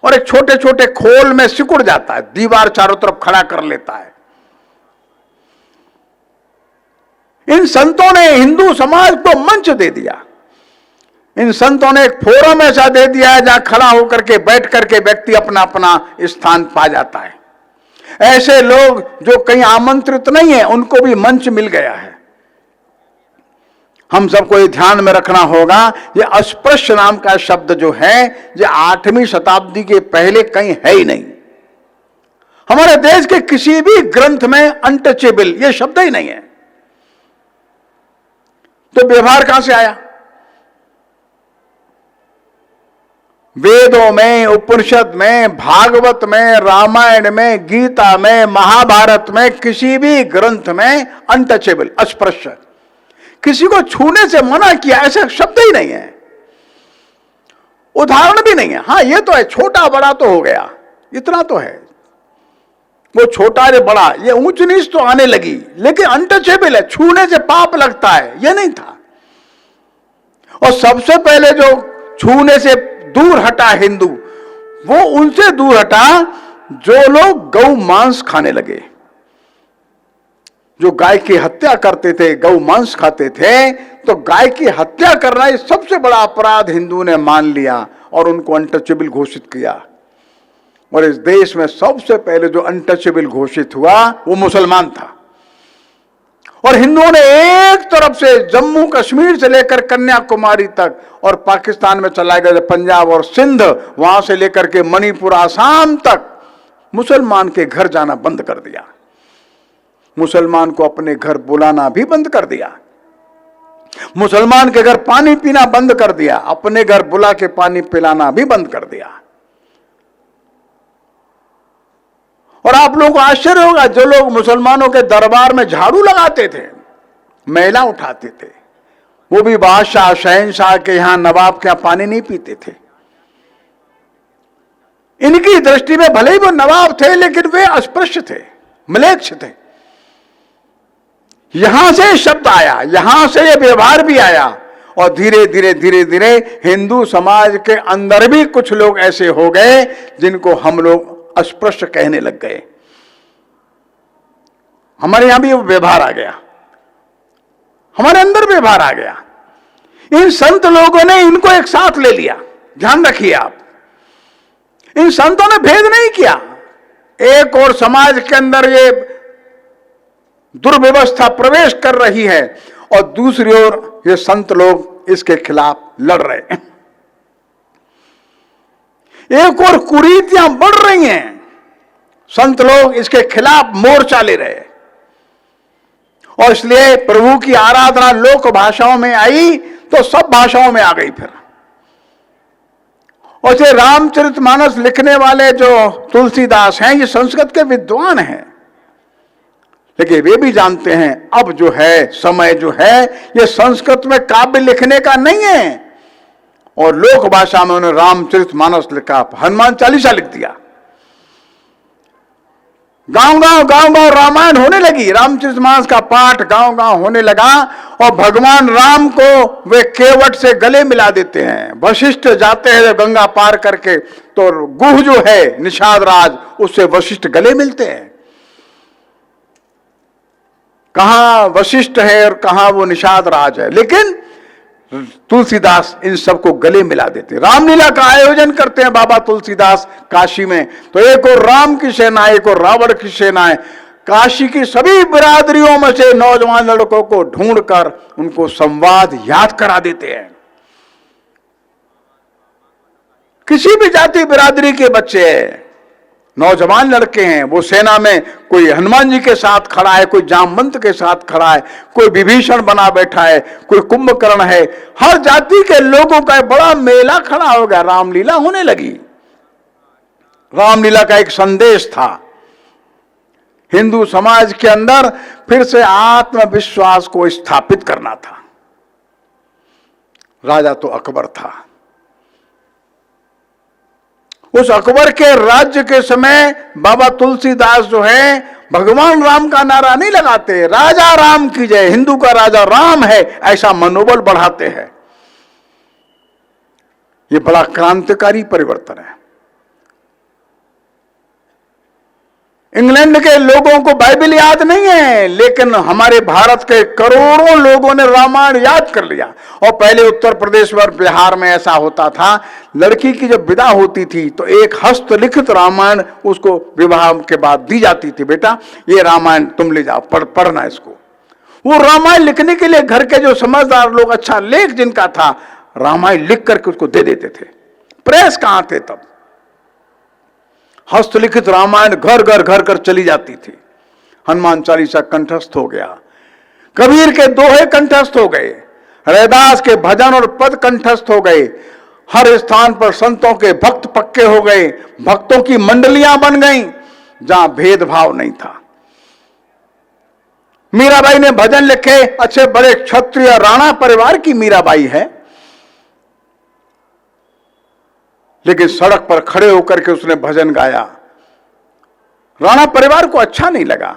और एक छोटे छोटे खोल में सिकुड़ जाता है, दीवार चारों तरफ खड़ा कर लेता है। इन संतों ने हिंदू समाज को मंच दे दिया। इन संतों ने एक फोरम ऐसा दे दिया है जहां खड़ा होकर के, बैठ करके व्यक्ति अपना अपना स्थान पा जाता है। ऐसे लोग जो कहीं आमंत्रित नहीं है, उनको भी मंच मिल गया है। हम सबको ये ध्यान में रखना होगा, ये अस्पृश्य नाम का शब्द जो है, ये 8वीं शताब्दी के पहले कहीं है ही नहीं। हमारे देश के किसी भी ग्रंथ में अनटचेबल ये शब्द ही नहीं है। तो व्यवहार कहां से आया? वेदों में, उपनिषद में, भागवत में, रामायण में, गीता में, महाभारत में, किसी भी ग्रंथ में अनटचेबल, अस्पृश्य, किसी को छूने से मना किया ऐसा शब्द ही नहीं है। उदाहरण भी नहीं है। हां ये तो है, छोटा बड़ा तो हो गया, इतना तो है। वो छोटा या बड़ा, ये ऊंच नीच तो आने लगी, लेकिन अनटचेबल है, छूने से पाप लगता है, ये नहीं था। और सबसे पहले जो छूने से दूर हटा हिंदू, वो उनसे दूर हटा जो लोग गौ मांस खाने लगे, जो गाय की हत्या करते थे, गौ मांस खाते थे। तो गाय की हत्या करना ये सबसे बड़ा अपराध हिंदू ने मान लिया और उनको अनटचेबल घोषित किया। और इस देश में सबसे पहले जो अनटचेबल घोषित हुआ वो मुसलमान था। और हिंदुओं ने एक तरफ से जम्मू कश्मीर से लेकर कन्याकुमारी तक, और पाकिस्तान में चला गया पंजाब और सिंध, वहां से लेकर के मणिपुर, आसाम तक मुसलमान के घर जाना बंद कर दिया। मुसलमान को अपने घर बुलाना भी बंद कर दिया। मुसलमान के घर पानी पीना बंद कर दिया। अपने घर बुला के पानी पिलाना भी बंद कर दिया। और आप लोगों को आश्चर्य होगा, जो लोग मुसलमानों के दरबार में झाड़ू लगाते थे, मैला उठाते थे, वो भी बादशाह शहंशाह के यहां, नवाब के यहां पानी नहीं पीते थे। इनकी दृष्टि में भले ही वो नवाब थे, लेकिन वे अस्पृश्य थे, म्लेच्छ थे। यहां से शब्द आया, यहां से ये व्यवहार भी आया। और धीरे धीरे हिंदू समाज के अंदर भी कुछ लोग ऐसे हो गए जिनको हम लोग अस्पृश्य कहने लग गए। हमारे यहां भी व्यवहार आ गया, हमारे अंदर व्यवहार आ गया। इन संत लोगों ने इनको एक साथ ले लिया। ध्यान रखिए आप, इन संतों ने भेद नहीं किया। एक और समाज के अंदर ये दुर्व्यवस्था प्रवेश कर रही है और दूसरी ओर ये संत लोग इसके खिलाफ लड़ रहे हैं। एक और कुरीतियां बढ़ रही हैं, संत लोग इसके खिलाफ मोर्चा ले रहे हैं। और इसलिए प्रभु की आराधना लोक भाषाओं में आई तो सब भाषाओं में आ गई फिर। और ये रामचरितमानस लिखने वाले जो तुलसीदास हैं, ये संस्कृत के विद्वान हैं, लेकिन वे भी जानते हैं अब जो है समय जो है ये संस्कृत में काव्य लिखने का नहीं है। और लोक भाषा में उन्होंने रामचरितमानस लिखा, हनुमान चालीसा लिख दिया। गांव गांव रामायण होने लगी, रामचरितमानस का पाठ गांव होने लगा। और भगवान राम को वे केवट से गले मिला देते हैं। वशिष्ठ जाते हैं गंगा पार करके तो गुह जो है निषाद राज, उससे वशिष्ठ गले मिलते हैं। कहां वशिष्ठ है और कहां वो निषाद राज है, लेकिन तुलसीदास इन सबको गले मिला देते। रामलीला का आयोजन करते हैं बाबा तुलसीदास काशी में, तो एक और राम की सेना, एक और रावण की सेना है। काशी की सभी बिरादरियों में से नौजवान लड़कों को ढूंढकर उनको संवाद याद करा देते हैं। किसी भी जाति बिरादरी के बच्चे हैं, नौजवान लड़के हैं, वो सेना में कोई हनुमान जी के साथ खड़ा है, कोई जामवंत के साथ खड़ा है, कोई विभीषण बना बैठा है, कोई कुंभकर्ण है। हर जाति के लोगों का बड़ा मेला खड़ा हो गया, रामलीला होने लगी। रामलीला का एक संदेश था, हिंदू समाज के अंदर फिर से आत्मविश्वास को स्थापित करना था। राजा तो अकबर था, उस अकबर के राज्य के समय बाबा तुलसीदास जो है भगवान राम का नारा नहीं लगाते, राजा राम की जय, हिंदू का राजा राम है, ऐसा मनोबल बढ़ाते हैं। यह बड़ा क्रांतिकारी परिवर्तन है। इंग्लैंड के लोगों को बाइबल याद नहीं है, लेकिन हमारे भारत के करोड़ों लोगों ने रामायण याद कर लिया। और पहले उत्तर प्रदेश और बिहार में ऐसा होता था, लड़की की जब विदा होती थी तो एक हस्तलिखित रामायण उसको विवाह के बाद दी जाती थी, बेटा ये रामायण तुम ले जाओ, पढ़ना इसको। वो रामायण लिखने के लिए घर के जो समझदार लोग, अच्छा लेख जिनका था, रामायण लिख करके उसको दे देते थे। प्रेस कहां थे तब, हस्तलिखित रामायण घर घर चली जाती थी। हनुमान चालीसा कंठस्थ हो गया, कबीर के दोहे कंठस्थ हो गए, रैदास के भजन और पद कंठस्थ हो गए। हर स्थान पर संतों के भक्त पक्के हो गए, भक्तों की मंडलियां बन गईं जहां भेदभाव नहीं था। मीराबाई ने भजन लिखे, अच्छे बड़े क्षत्रिय राणा परिवार की मीराबाई है, लेकिन सड़क पर खड़े होकर के उसने भजन गाया। राणा परिवार को अच्छा नहीं लगा,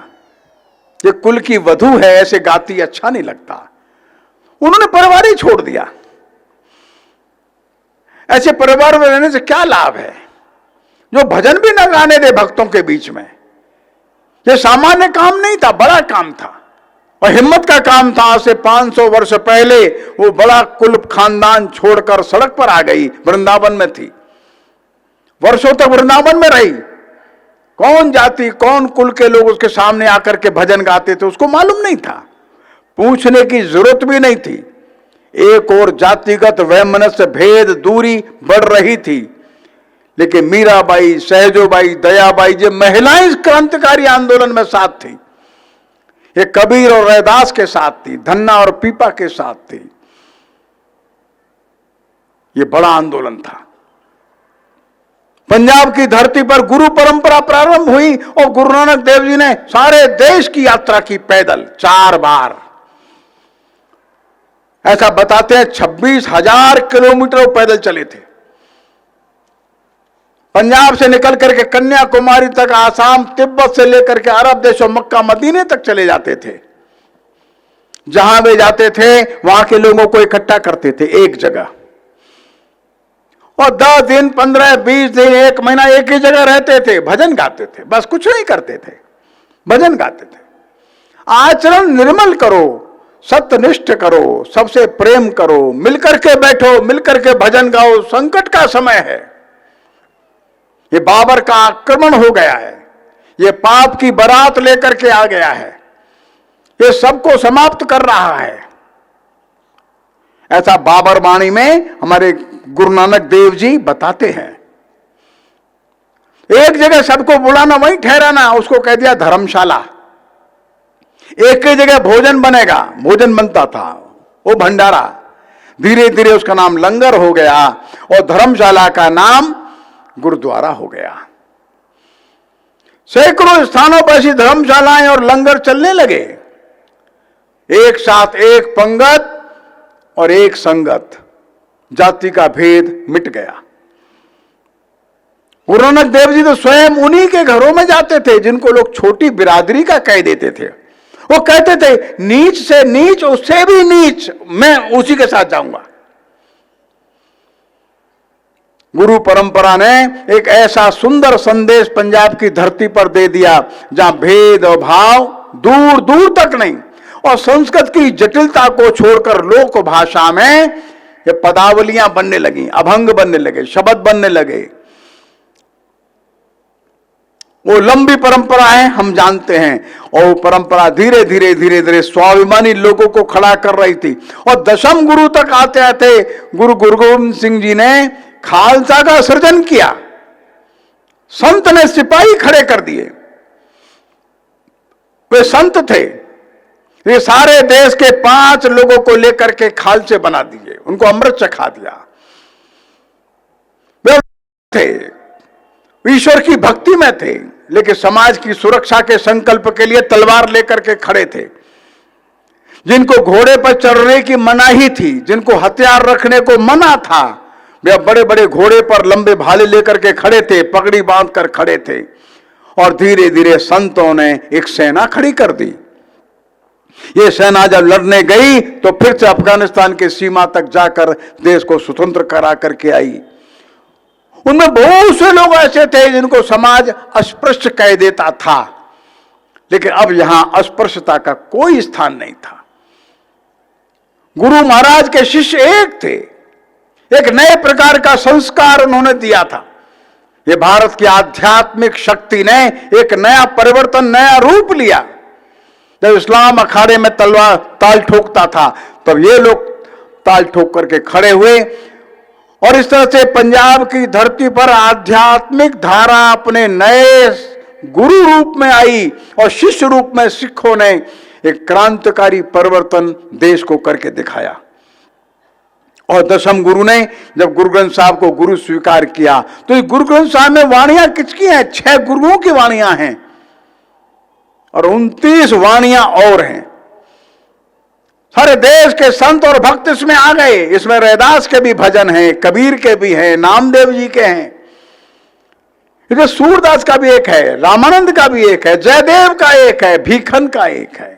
ये कुल की वधू है, ऐसे गाती, अच्छा नहीं लगता। उन्होंने परिवार ही छोड़ दिया। ऐसे परिवार में रहने से क्या लाभ है, जो भजन भी न गाने दे भक्तों के बीच में। यह सामान्य काम नहीं था, बड़ा काम था और हिम्मत का काम था। आज से 500 वर्ष पहले वो बड़ा कुल खानदान छोड़कर सड़क पर आ गई, वृंदावन में थी, वर्षों तक वृंदावन में रही। कौन जाति कौन कुल के लोग उसके सामने आकर के भजन गाते थे उसको मालूम नहीं था, पूछने की जरूरत भी नहीं थी। एक और जातिगत वैमनस्य भेद दूरी बढ़ रही थी, लेकिन मीराबाई, सहजोबाई, दयाबाई, ये महिलाएं इस क्रांतिकारी आंदोलन में साथ थी। ये कबीर और रैदास के साथ थी, धन्ना और पीपा के साथ थी। ये बड़ा आंदोलन था। पंजाब की धरती पर गुरु परंपरा प्रारंभ हुई और गुरु नानक देव जी ने सारे देश की यात्रा की पैदल 4 बार। ऐसा बताते हैं 26,000 किलोमीटर पैदल चले थे। पंजाब से निकल करके कन्याकुमारी तक, आसाम, तिब्बत से लेकर के अरब देशों, मक्का, मदीने तक चले जाते थे। जहां वे जाते थे वहां के लोगों को इकट्ठा करते थे एक जगह, और 10 दिन, 15, 20 दिन, 1 महीना एक ही जगह रहते थे, भजन गाते थे। बस कुछ नहीं करते थे, भजन गाते थे। आचरण निर्मल करो, सत्यनिष्ठ करो, सबसे प्रेम करो, मिलकर के बैठो, मिलकर के भजन गाओ। संकट का समय है, ये बाबर का आक्रमण हो गया है, ये पाप की बारात लेकर के आ गया है, ये सबको समाप्त कर रहा है। ऐसा बाबर वाणी में हमारे गुरु नानक देव जी बताते हैं। एक जगह सबको बुलाना, वहीं ठहराना, उसको कह दिया धर्मशाला। एक ही जगह भोजन बनेगा, भोजन बनता था वो भंडारा, धीरे धीरे उसका नाम लंगर हो गया और धर्मशाला का नाम गुरुद्वारा हो गया। सैकड़ों स्थानों पर ऐसी धर्मशालाएं और लंगर चलने लगे, एक साथ एक पंगत और एक संगत, जाति का भेद मिट गया। गुरु नानक देव जी तो स्वयं उन्हीं के घरों में जाते थे जिनको लोग छोटी बिरादरी का कह देते थे। वो कहते थे नीच से नीच, उससे भी नीच, मैं उसी के साथ जाऊंगा। गुरु परंपरा ने एक ऐसा सुंदर संदेश पंजाब की धरती पर दे दिया जहां भेद और भाव दूर दूर तक नहीं, और संस्कृत की जटिलता को छोड़कर लोक भाषा में ये पदावलियां बनने लगी, अभंग बनने लगे, शब्द बनने लगे। वो लंबी परंपरा है, हम जानते हैं, और वो परंपरा धीरे धीरे धीरे धीरे स्वाभिमानी लोगों को खड़ा कर रही थी। और दशम गुरु तक आते आते गुरु गोविंद सिंह जी ने खालसा का सृजन किया। संत ने सिपाही खड़े कर दिए, वे संत थे। ये सारे देश के 5 लोगों को लेकर के खालसे बना दिए, उनको अमृत चखा दिया। वे थे, ईश्वर की भक्ति में थे, लेकिन समाज की सुरक्षा के संकल्प के लिए तलवार लेकर के खड़े थे। जिनको घोड़े पर चढ़ने की मनाही थी, जिनको हथियार रखने को मना था, वे बड़े बड़े घोड़े पर लंबे भाले लेकर के खड़े थे, पगड़ी बांधकर खड़े थे। और धीरे धीरे संतों ने एक सेना खड़ी कर दी। ये सेना जब लड़ने गई तो फिर से अफगानिस्तान के सीमा तक जाकर देश को स्वतंत्र करा करके आई। उनमें बहुत से लोग ऐसे थे जिनको समाज अस्पृश्य कह देता था, लेकिन अब यहां अस्पृश्यता का कोई स्थान नहीं था। गुरु महाराज के शिष्य एक थे, एक नए प्रकार का संस्कार उन्होंने दिया था। ये भारत की आध्यात्मिक शक्ति ने एक नया परिवर्तन, नया रूप लिया। जब इस्लाम अखाड़े में तलवार ताल ठोकता था, तब ये लोग ताल ठोक करके खड़े हुए, और इस तरह से पंजाब की धरती पर आध्यात्मिक धारा अपने नए गुरु रूप में आई, और शिष्य रूप में सिखों ने एक क्रांतिकारी परिवर्तन देश को करके दिखाया। और दशम गुरु ने जब गुरु ग्रंथ साहब को गुरु स्वीकार किया, तो इस गुरु ग्रंथ साहब में वाणियां किसकी हैं? 6 गुरुओं की वाणियां हैं, और 29 वाणियां और हैं। सारे देश के संत और भक्त इसमें आ गए। इसमें रैदास के भी भजन हैं, कबीर के भी हैं, नामदेव जी के हैं, इसमें सूरदास का भी एक है, रामानंद का भी एक है, जयदेव का एक है, भीखन का एक है।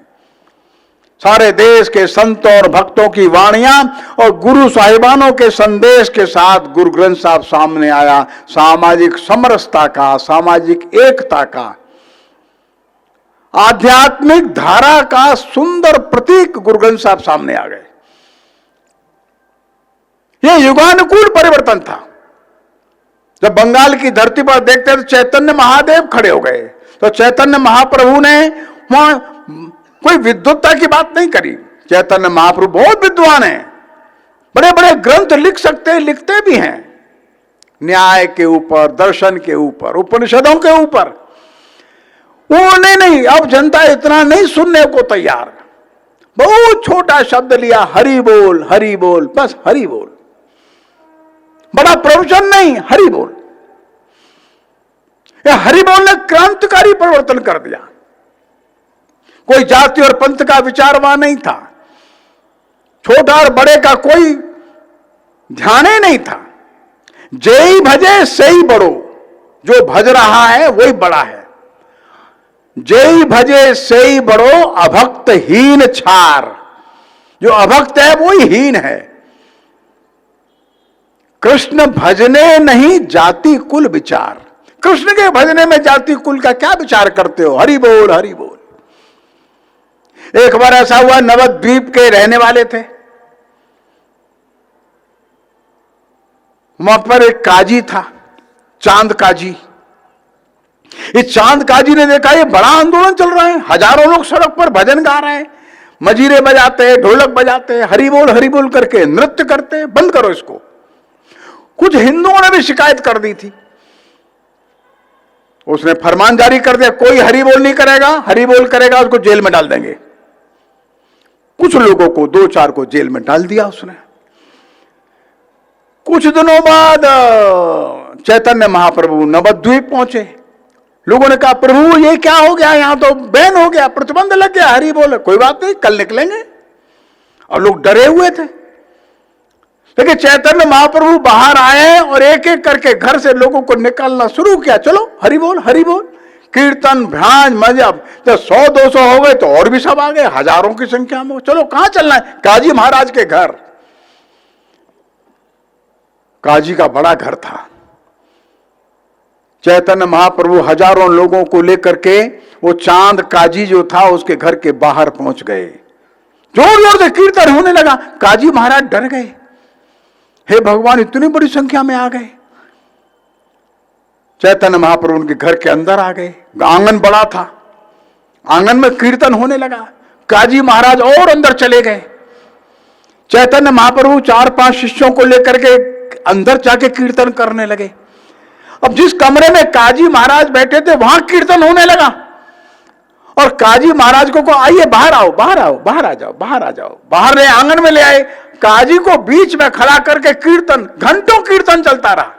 सारे देश के संतों और भक्तों की वाणियां और गुरु साहिबानों के संदेश के साथ गुरु ग्रंथ साहब सामने आया। सामाजिक समरसता का, सामाजिक एकता का, आध्यात्मिक धारा का सुंदर प्रतीक गुरु ग्रंथ साहब सामने आ गए। यह युगानुकूल परिवर्तन था। जब बंगाल की धरती पर देखते तो चैतन्य महादेव खड़े हो गए, तो चैतन्य महाप्रभु ने वहां कोई विद्वत्ता की बात नहीं करी। चैतन्य महाप्रभु बहुत विद्वान हैं, बड़े बड़े ग्रंथ लिख सकते हैं, लिखते भी हैं, न्याय के ऊपर, दर्शन के ऊपर, उपनिषदों के ऊपर। उन्होंने नहीं, अब जनता इतना नहीं सुनने को तैयार। बहुत छोटा शब्द लिया, हरि बोल, हरि बोल, बस हरि बोल, बड़ा प्रवचन नहीं, हरि बोल। हरि बोल ने क्रांतिकारी परिवर्तन कर दिया। कोई जाति और पंथ का विचार वहां नहीं था, छोटा और बड़े का कोई ध्यान ही नहीं था। जेई भजे सेई बड़ो, जो भज रहा है वही बड़ा है। जेई भजे सेई बड़ो, अभक्त हीन छार, जो अभक्त है वही हीन है। कृष्ण भजने नहीं जाति कुल विचार, कृष्ण के भजने में जाति कुल का क्या विचार करते हो? हरि बोल, हरि बोल। एक बार ऐसा हुआ, नवद्वीप के रहने वाले थे, वहां पर एक काजी था, चांद काजी। इस चांद काजी ने देखा ये बड़ा आंदोलन चल रहा है, हजारों लोग सड़क पर भजन गा रहे हैं, मजीरे बजाते हैं, ढोलक बजाते हैं, हरि बोल करके नृत्य करते हैं, बंद करो इसको। कुछ हिंदुओं ने भी शिकायत कर दी थी। उसने फरमान जारी कर दिया, कोई हरि बोल नहीं करेगा, हरि बोल करेगा उसको जेल में डाल देंगे। कुछ लोगों को, 2-4 को जेल में डाल दिया उसने। कुछ दिनों बाद चैतन्य महाप्रभु नवद्वीप पहुंचे। लोगों ने कहा, प्रभु ये क्या हो गया, यहां तो बैन हो गया, प्रतिबंध लग गया, हरि बोल। कोई बात नहीं, कल निकलेंगे। और लोग डरे हुए थे। लेकिन चैतन्य महाप्रभु बाहर आए और एक एक करके घर से लोगों को निकालना शुरू किया। चलो हरि बोल, हरि बोल, कीर्तन, भ्रांज, मजा। जब 100-200 हो गए तो और भी सब आ गए, हजारों की संख्या में। चलो कहां चलना है? काजी महाराज के घर। काजी का बड़ा घर था। चैतन्य महाप्रभु हजारों लोगों को लेकर के वो चांद काजी जो था उसके घर के बाहर पहुंच गए। जोर जोर से कीर्तन होने लगा। काजी महाराज डर गए, हे भगवान इतनी बड़ी संख्या में आ गए। चैतन्य महाप्रभु उनके घर के अंदर आ गए। आंगन बड़ा था, आंगन में कीर्तन होने लगा। काजी महाराज और अंदर चले गए। चैतन्य महाप्रभु 4-5 शिष्यों को लेकर के अंदर जाके कीर्तन करने लगे। अब जिस कमरे में काजी महाराज बैठे थे वहां कीर्तन होने लगा। और काजी महाराज को आइए बाहर आओ, बाहर आओ, बाहर आ जाओ, बाहर आ जाओ। बाहर ले आंगन में ले आए। काजी को बीच में खड़ा करके कीर्तन, घंटों कीर्तन चलता रहा।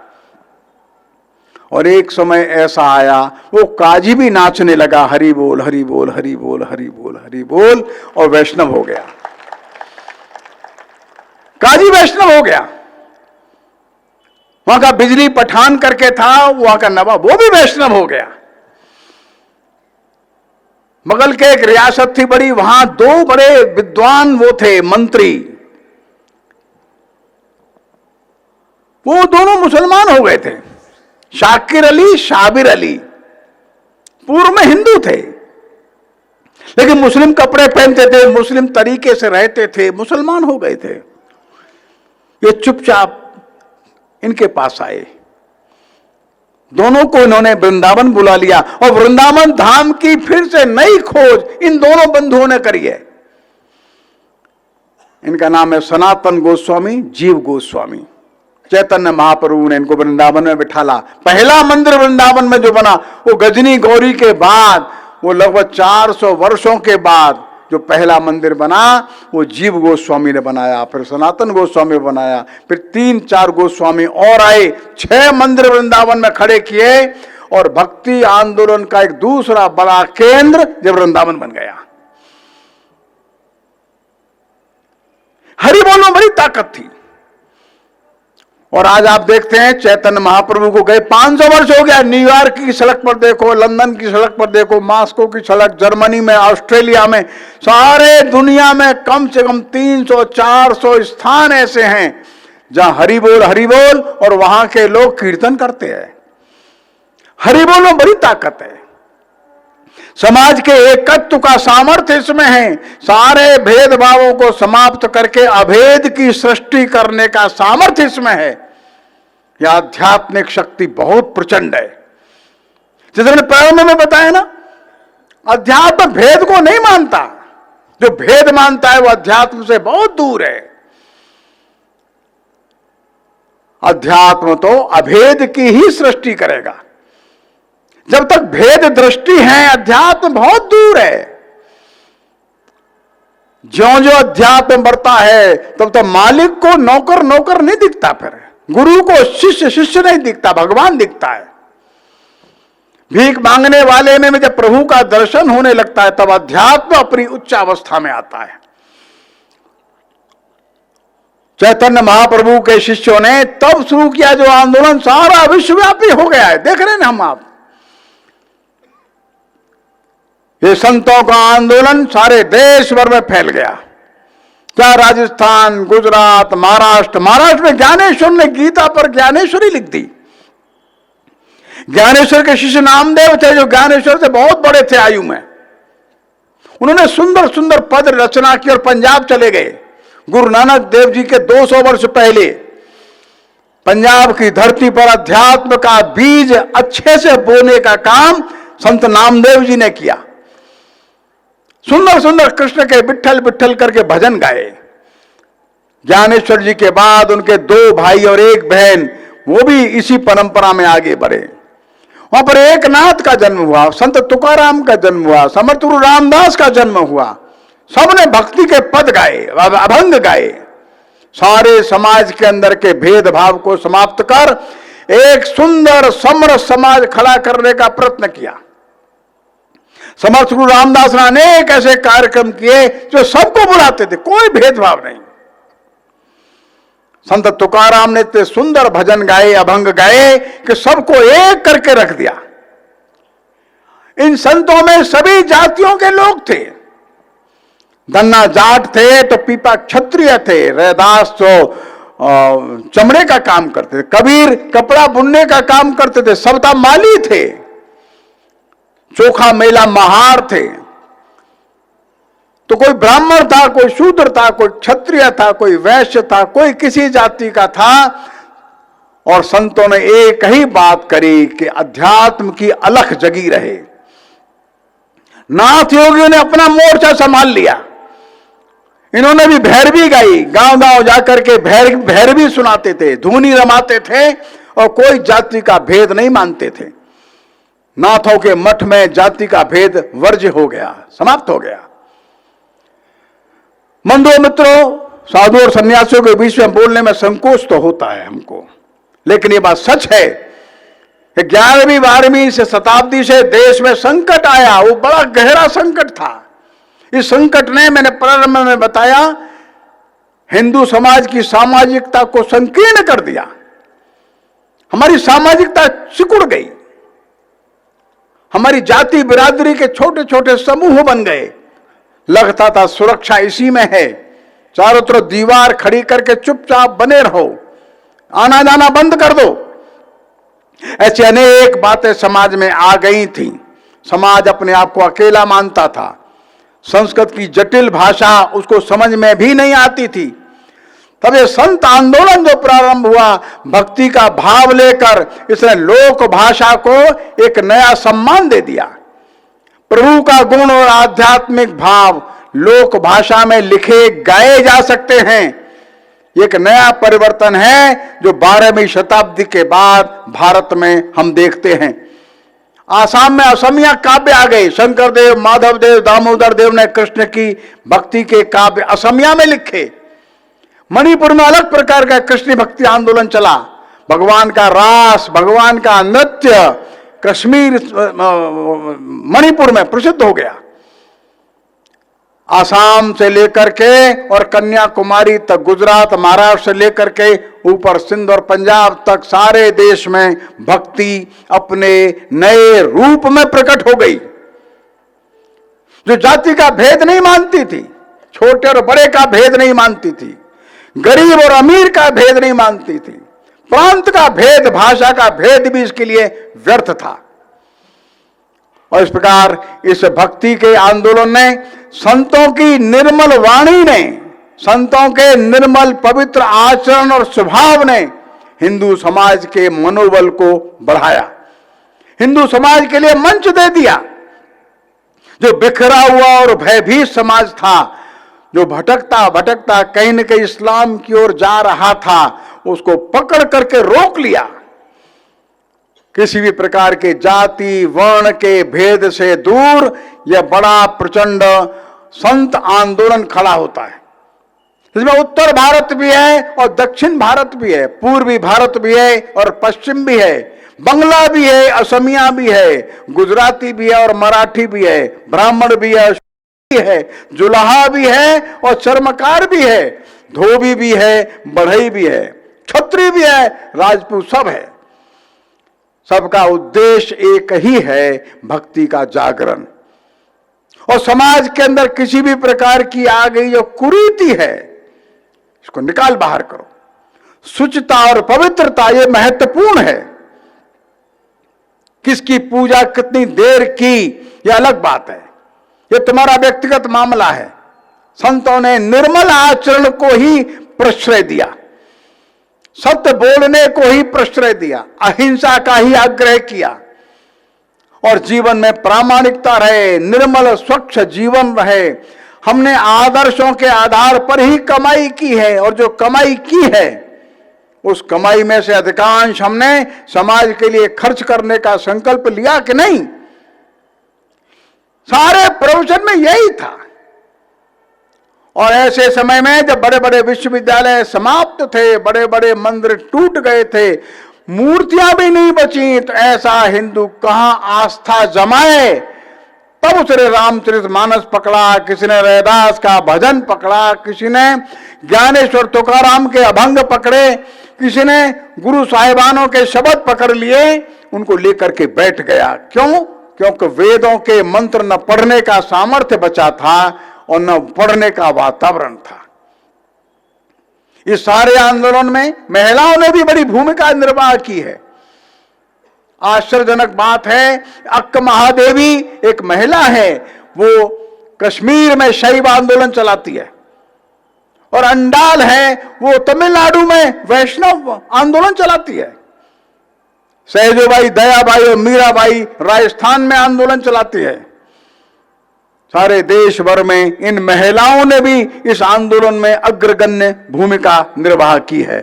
और एक समय ऐसा आया वो काजी भी नाचने लगा, हरि बोल, हरि बोल, हरि बोल, हरि बोल, हरि बोल, और वैष्णव हो गया। काजी वैष्णव हो गया। वहां का बिजली पठान करके था, वहां का नवाब, वो भी वैष्णव हो गया। मुगल के एक रियासत थी बड़ी, वहां 2 बड़े विद्वान वो थे मंत्री, वो दोनों मुसलमान हो गए थे। शाकिर अली, शाबिर अली, पूर्व में हिंदू थे लेकिन मुस्लिम कपड़े पहनते थे, मुस्लिम तरीके से रहते थे, मुसलमान हो गए थे। ये चुपचाप इनके पास आए। दोनों को इन्होंने वृंदावन बुला लिया और वृंदावन धाम की फिर से नई खोज इन दोनों बंधुओं ने करी है। इनका नाम है सनातन गोस्वामी, जीव गोस्वामी। चैतन्य महाप्रभु ने इनको वृंदावन में बिठाला। पहला मंदिर वृंदावन में जो बना वो गजनी गौरी के बाद, वो लगभग 400 वर्षों के बाद जो पहला मंदिर बना वो जीव गोस्वामी ने बनाया, फिर सनातन गोस्वामी बनाया, फिर 3-4 गोस्वामी और आए। 6 मंदिर वृंदावन में खड़े किए और भक्ति आंदोलन का एक दूसरा बड़ा केंद्र जब वृंदावन बन गया। हरि बोल में बड़ी ताकत थी। और आज आप देखते हैं चैतन्य महाप्रभु को गए 500 वर्ष हो गया। न्यूयॉर्क की सड़क पर देखो, लंदन की सड़क पर देखो, मॉस्को की सड़क, जर्मनी में, ऑस्ट्रेलिया में, सारे दुनिया में कम से कम 300-400 स्थान ऐसे हैं जहां हरि बोल और वहां के लोग कीर्तन करते हैं। हरि बोल में बड़ी ताकत है। समाज के एकत्व का सामर्थ्य इसमें है। सारे भेदभावों को समाप्त करके अभेद की सृष्टि करने का सामर्थ्य इसमें है। यह आध्यात्मिक शक्ति बहुत प्रचंड है। जैसे मैंने प्रारंभ में बताया ना, अध्यात्म भेद को नहीं मानता। जो भेद मानता है वो अध्यात्म से बहुत दूर है। अध्यात्म तो अभेद की ही सृष्टि करेगा। जब तक भेद दृष्टि है अध्यात्म बहुत दूर है। ज्यों ज्यों अध्यात्म बढ़ता है तब तो मालिक को नौकर नहीं दिखता, फिर गुरु को शिष्य नहीं दिखता, भगवान दिखता है। भीख मांगने वाले में जब प्रभु का दर्शन होने लगता है तब अध्यात्म अपनी उच्च अवस्था में आता है। चैतन्य महाप्रभु के शिष्यों ने तब शुरू किया जो आंदोलन सारा विश्वव्यापी हो गया है। देख रहे हैं हम आप, ये संतों का आंदोलन सारे देश भर में फैल गया। क्या राजस्थान, गुजरात, महाराष्ट्र में ज्ञानेश्वर ने गीता पर ज्ञानेश्वरी लिख दी। ज्ञानेश्वर के शिष्य नामदेव थे जो ज्ञानेश्वर से बहुत बड़े थे आयु में। उन्होंने सुंदर सुंदर पद रचना की और पंजाब चले गए। गुरु नानक देव जी के 200 वर्ष पहले पंजाब की धरती पर अध्यात्म का बीज अच्छे से बोने का काम संत नामदेव जी ने किया। सुंदर सुंदर कृष्ण के विट्ठल विट्ठल करके भजन गाए। ज्ञानेश्वर जी के बाद उनके 2 भाई और 1 बहन, वो भी इसी परंपरा में आगे बढ़े। वहां पर एकनाथ का जन्म हुआ, संत तुकाराम का जन्म हुआ, समर्थ गुरु रामदास का जन्म हुआ। सबने भक्ति के पद गाए, अभंग गाए। सारे समाज के अंदर के भेदभाव को समाप्त कर एक सुंदर समरस समाज खड़ा करने का प्रयत्न किया। समर्थ गुरु रामदास ने अनेक ऐसे कार्यक्रम किए जो सबको बुलाते थे, कोई भेदभाव नहीं। संत तुकाराम ने इतने सुंदर भजन गाए, अभंग गाए कि सबको एक करके रख दिया। इन संतों में सभी जातियों के लोग थे। धन्ना जाट थे तो पीपा क्षत्रिय थे, रैदास तो चमड़े का काम करते थे, कबीर कपड़ा बुनने का काम करते थे, सबदा माली थे, चोखा मेला महार थे। तो कोई ब्राह्मण था, कोई शूद्र था, कोई क्षत्रिय था, कोई वैश्य था, कोई किसी जाति का था। और संतों ने एक ही बात करी कि अध्यात्म की अलख जगी रहे। नाथ योगियों ने अपना मोर्चा संभाल लिया। इन्होंने भी भैरवी गाई, गांव गांव जाकर के भैरवी सुनाते थे, धूनी रमाते थे और कोई जाति का भेद नहीं मानते थे। नाथों के मठ में जाति का भेद वर्ज्य हो गया, समाप्त हो गया। बंधुओं मित्रों, साधु और सन्यासियों के बीच में बोलने में संकोच तो होता है हमको, लेकिन ये बात सच है कि 11वीं 12वीं से शताब्दी से देश में संकट आया। वो बड़ा गहरा संकट था। इस संकट ने, मैंने प्रारंभ में बताया, हिंदू समाज की सामाजिकता को संकीर्ण कर दिया। हमारी सामाजिकता सिकुड़ गई। हमारी जाति बिरादरी के छोटे छोटे समूह बन गए। लगता था सुरक्षा इसी में है, चारों तरफ दीवार खड़ी करके चुपचाप बने रहो, आना जाना बंद कर दो। ऐसी अनेक बातें समाज में आ गई थी। समाज अपने आप को अकेला मानता था। संस्कृत की जटिल भाषा उसको समझ में भी नहीं आती थी। तब ये संत आंदोलन जो प्रारंभ हुआ, भक्ति का भाव लेकर, इसने लोक भाषा को एक नया सम्मान दे दिया। प्रभु का गुण और आध्यात्मिक भाव लोक भाषा में लिखे गाए जा सकते हैं। एक नया परिवर्तन है जो 12वीं शताब्दी के बाद भारत में हम देखते हैं। आसाम में असमिया काव्य आ गए। शंकर देव, माधव देव, दामोदर देव ने कृष्ण की भक्ति के काव्य असमिया में लिखे। मणिपुर में अलग प्रकार का कृष्ण भक्ति आंदोलन चला। भगवान का रास, भगवान का नृत्य कश्मीर, मणिपुर में प्रसिद्ध हो गया। आसाम से लेकर के और कन्याकुमारी तक, गुजरात, महाराष्ट्र से लेकर के ऊपर सिंध और पंजाब तक सारे देश में भक्ति अपने नए रूप में प्रकट हो गई। जो जाति का भेद नहीं मानती थी, छोटे और बड़े का भेद नहीं मानती थी, गरीब और अमीर का भेद नहीं मानती थी, प्रांत का भेद, भाषा का भेद भी इसके लिए व्यर्थ था। और इस प्रकार इस भक्ति के आंदोलन ने, संतों की निर्मल वाणी ने, संतों के निर्मल पवित्र आचरण और स्वभाव ने हिंदू समाज के मनोबल को बढ़ाया, हिंदू समाज के लिए मंच दे दिया। जो बिखरा हुआ और भयभीत समाज था, जो भटकता भटकता कहीं न कहीं इस्लाम की ओर जा रहा था, उसको पकड़ करके रोक लिया। किसी भी प्रकार के जाति वर्ण के भेद से दूर यह बड़ा प्रचंड संत आंदोलन खड़ा होता है। इसमें उत्तर भारत भी है और दक्षिण भारत भी है, पूर्वी भारत भी है और पश्चिम भी है, बंगला भी है, असमिया भी है, गुजराती भी है और मराठी भी है, ब्राह्मण भी है, जुलाहा भी है और चर्मकार भी है, धोबी भी है, बढ़ई भी है, क्षत्रिय भी है, राजपूत सब है। सबका उद्देश्य एक ही है, भक्ति का जागरण। और समाज के अंदर किसी भी प्रकार की आ गई जो कुरीति है, इसको निकाल बाहर करो। शुचिता और पवित्रता ये महत्वपूर्ण है। किसकी पूजा कितनी देर की, यह अलग बात है, ये तुम्हारा व्यक्तिगत मामला है। संतों ने निर्मल आचरण को ही प्रश्रय दिया, सत्य बोलने को ही प्रश्रय दिया, अहिंसा का ही आग्रह किया और जीवन में प्रामाणिकता रहे, निर्मल स्वच्छ जीवन रहे। हमने आदर्शों के आधार पर ही कमाई की है, और जो कमाई की है उस कमाई में से अधिकांश हमने समाज के लिए खर्च करने का संकल्प लिया कि नहीं? सारे प्रोफेशन में यही था। और ऐसे समय में जब बड़े बड़े विश्वविद्यालय समाप्त थे, बड़े बड़े मंदिर टूट गए थे, मूर्तियां भी नहीं बची, तो ऐसा हिंदू कहां आस्था जमाए? तब उसने रामचरितमानस पकड़ा, किसी ने रैदास का भजन पकड़ा, किसी ने ज्ञानेश्वर तुकाराम के अभंग पकड़े, किसी ने गुरु साहिबानों के शब्द पकड़ लिए, उनको लेकर के बैठ गया। क्यों? क्योंकि वेदों के मंत्र न पढ़ने का सामर्थ्य बचा था और न पढ़ने का वातावरण था। इस सारे आंदोलन में महिलाओं ने भी बड़ी भूमिका निर्वाह की है। आश्चर्यजनक बात है, अक्क महादेवी एक महिला है, वो कश्मीर में शैव आंदोलन चलाती है, और अंडाल है, वो तमिलनाडु में वैष्णव आंदोलन चलाती है। सहजोबाई, दयाबाई और मीराबाई राजस्थान में आंदोलन चलाती है। सारे देश भर में इन महिलाओं ने भी इस आंदोलन में अग्रगण्य भूमिका निर्वाह की है।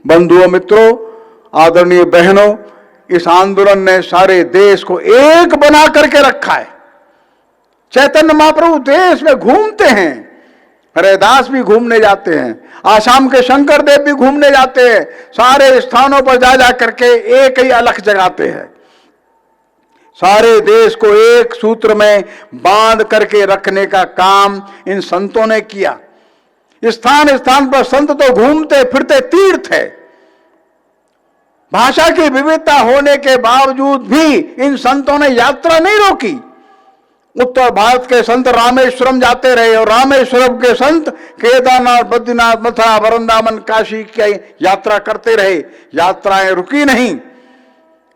बंधुओं, मित्रों, आदरणीय बहनों, इस आंदोलन ने सारे देश को एक बना करके रखा है। चैतन्य महाप्रभु देश में घूमते हैं, रैदास भी घूमने जाते हैं, आसाम के शंकर देव भी घूमने जाते हैं, सारे स्थानों पर जा जा करके एक ही अलख जगाते हैं। सारे देश को एक सूत्र में बांध करके रखने का काम इन संतों ने किया। स्थान स्थान पर संत तो घूमते फिरते तीर्थ है। भाषा की विविधता होने के बावजूद भी इन संतों ने यात्रा नहीं रोकी। उत्तर भारत के संत रामेश्वरम जाते रहे, और रामेश्वरम के संत केदारनाथ, बद्रीनाथ, मथुरा, वृंदावन, काशी की यात्रा करते रहे। यात्राएं रुकी नहीं।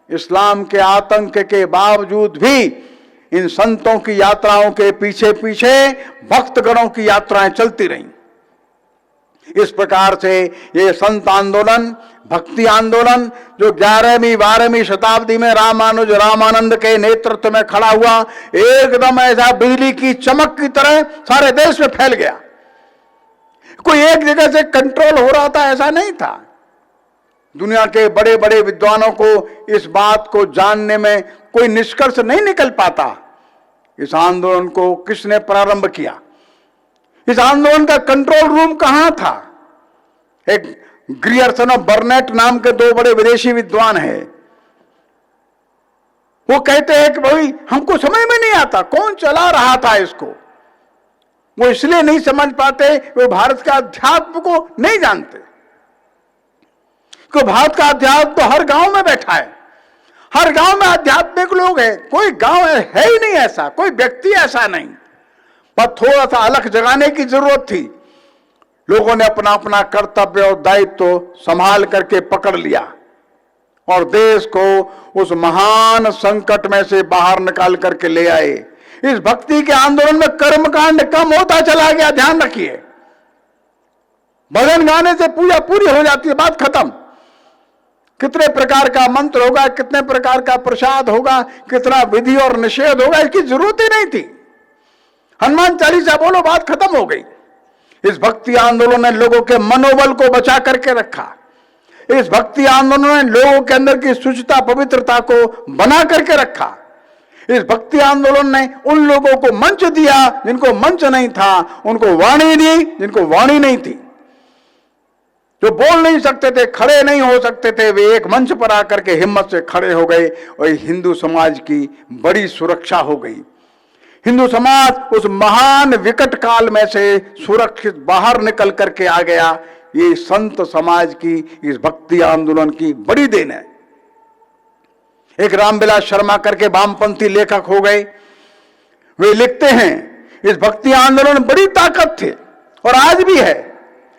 इस्लाम के आतंक के बावजूद भी इन संतों की यात्राओं के पीछे पीछे भक्तगणों की यात्राएं चलती रहीं। इस प्रकार से ये संत आंदोलन, भक्ति आंदोलन, जो 11वीं 12वीं शताब्दी में रामानंद के नेतृत्व में खड़ा हुआ, एकदम ऐसा बिजली की चमक की तरह सारे देश में फैल गया। कोई एक जगह से कंट्रोल हो रहा था, ऐसा नहीं था। दुनिया के बड़े बड़े विद्वानों को इस बात को जानने में कोई निष्कर्ष नहीं निकल पाता। इस आंदोलन को किसने प्रारंभ किया? इस आंदोलन का कंट्रोल रूम कहां था? एक ग्रियर्सन और बर्नेट नाम के दो बड़े विदेशी विद्वान हैं। वो कहते हैं कि भाई हमको समझ में नहीं आता कौन चला रहा था इसको। वो इसलिए नहीं समझ पाते, वो भारत का अध्यात्म को नहीं जानते। क्योंकि भारत का अध्यात्म तो हर गांव में बैठा है, हर गांव में आध्यात्मिक लोग हैं। कोई गांव है ही नहीं ऐसा, कोई व्यक्ति ऐसा नहीं। पर थोड़ा सा अलग जगाने की जरूरत थी। लोगों ने अपना अपना कर्तव्य और दायित्व संभाल करके पकड़ लिया और देश को उस महान संकट में से बाहर निकाल करके ले आए। इस भक्ति के आंदोलन में कर्मकांड कम होता चला गया, ध्यान रखिए। भजन गाने से पूजा पूरी हो जाती है, बात खत्म। कितने प्रकार का मंत्र होगा, कितने प्रकार का प्रसाद होगा, कितना विधि और निषेध होगा, इसकी जरूरत ही नहीं थी। हनुमान चालीसा बोलो, बात खत्म हो गई। इस भक्ति आंदोलन ने लोगों के मनोबल को बचा करके रखा। इस भक्ति आंदोलन ने लोगों के अंदर की शुचिता, पवित्रता को बना करके रखा। इस भक्ति आंदोलन ने उन लोगों को मंच दिया जिनको मंच नहीं था, उनको वाणी दी जिनको वाणी नहीं थी। जो बोल नहीं सकते थे, खड़े नहीं हो सकते थे, वे एक मंच पर आकर के हिम्मत से खड़े हो गए और हिंदू समाज की बड़ी सुरक्षा हो गई। हिंदू समाज उस महान विकट काल में से सुरक्षित बाहर निकल करके आ गया। ये संत समाज की, इस भक्ति आंदोलन की बड़ी देन है। एक रामविलास शर्मा करके वामपंथी लेखक हो गए। वे लिखते हैं, इस भक्ति आंदोलन में बड़ी ताकत थी और आज भी है।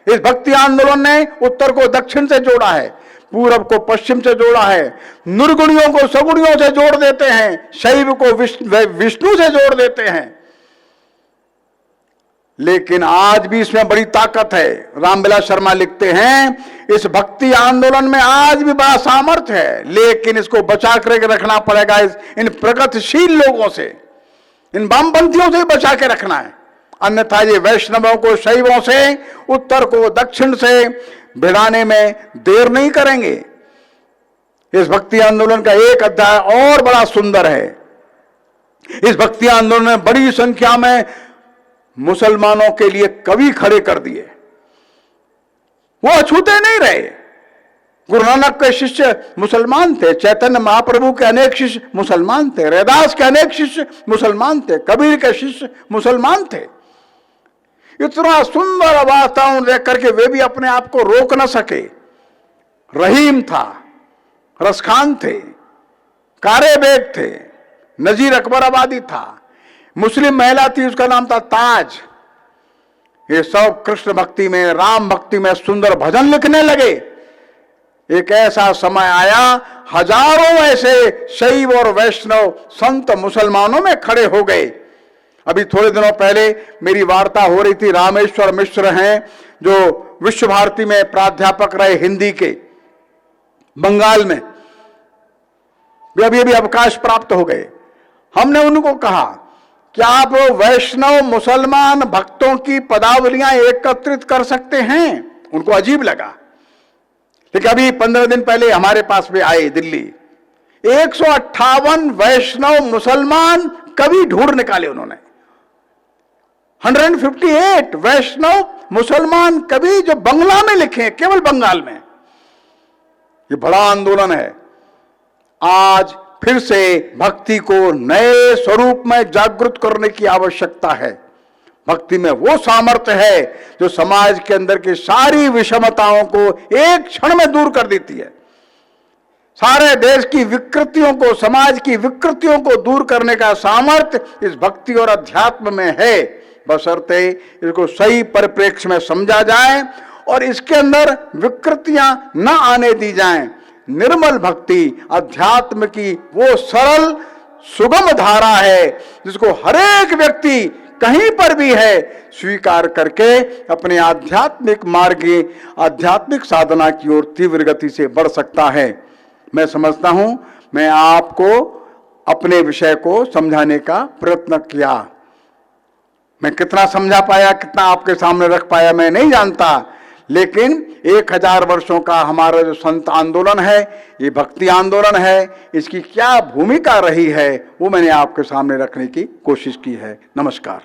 इस भक्ति आंदोलन ने उत्तर को दक्षिण से जोड़ा है, पूरब को पश्चिम से जोड़ा है, निर्गुणियों को सगुणियों से जोड़ देते हैं, शैव को विष्णु से जोड़ देते हैं। लेकिन आज भी इसमें बड़ी ताकत है। रामविलास शर्मा लिखते हैं, इस भक्ति आंदोलन में आज भी बड़ा सामर्थ्य है, लेकिन इसको बचा कर रखना पड़ेगा इन प्रगतिशील लोगों से, इन वामपंथियों से बचा के रखना है। अन्यथा ये वैष्णवों को शैवों से, उत्तर को दक्षिण से भिड़ाने में देर नहीं करेंगे। इस भक्ति आंदोलन का एक अध्याय और बड़ा सुंदर है। इस भक्ति आंदोलन में बड़ी संख्या में मुसलमानों के लिए कवि खड़े कर दिए। वो अछूते नहीं रहे। गुरु नानक के शिष्य मुसलमान थे, चैतन्य महाप्रभु के अनेक शिष्य मुसलमान थे, रैदास के अनेक शिष्य मुसलमान थे, कबीर के शिष्य मुसलमान थे। इतना सुंदर वातावरण देख करके वे भी अपने आप को रोक न सके। रहीम था, रसखान थे, कारे बेग थे, नजीर अकबर आबादी था, मुस्लिम महिला थी, उसका नाम था ताज। ये सब कृष्ण भक्ति में, राम भक्ति में सुंदर भजन लिखने लगे। एक ऐसा समय आया, हजारों ऐसे शैव और वैष्णव संत मुसलमानों में खड़े हो गए। अभी थोड़े दिनों पहले मेरी वार्ता हो रही थी, रामेश्वर मिश्र हैं जो विश्व भारती में प्राध्यापक रहे हिंदी के, बंगाल में, वे अभी अवकाश प्राप्त हो गए। हमने उनको कहा कि आप वैष्णव मुसलमान भक्तों की पदावलियां एकत्रित कर सकते हैं? उनको अजीब लगा। लेकिन अभी 15 दिन पहले हमारे पास भी आए दिल्ली, 158 वैष्णव मुसलमान कवि ढूंढ निकाले उन्होंने। 158 वैष्णव मुसलमान कवि जो बंगला में लिखे, केवल बंगाल में। ये बड़ा आंदोलन है। आज फिर से भक्ति को नए स्वरूप में जागृत करने की आवश्यकता है। भक्ति में वो सामर्थ्य है जो समाज के अंदर की सारी विषमताओं को एक क्षण में दूर कर देती है। सारे देश की विकृतियों को, समाज की विकृतियों को दूर करने का सामर्थ्य इस भक्ति और अध्यात्म में है, बशर्ते इसको सही परिप्रेक्ष्य में समझा जाए और इसके अंदर विकृतियां न आने दी जाएं। निर्मल भक्ति अध्यात्म की वो सरल सुगम धारा है जिसको हर एक व्यक्ति कहीं पर भी है स्वीकार करके अपने आध्यात्मिक मार्ग, आध्यात्मिक साधना की ओर तीव्र गति से बढ़ सकता है। मैं समझता हूं मैं आपको अपने विषय को समझाने का प्रयत्न किया। मैं कितना समझा पाया, कितना आपके सामने रख पाया मैं नहीं जानता, लेकिन 1000 वर्षों का हमारा जो संत आंदोलन है, ये भक्ति आंदोलन है, इसकी क्या भूमिका रही है वो मैंने आपके सामने रखने की कोशिश की है। नमस्कार।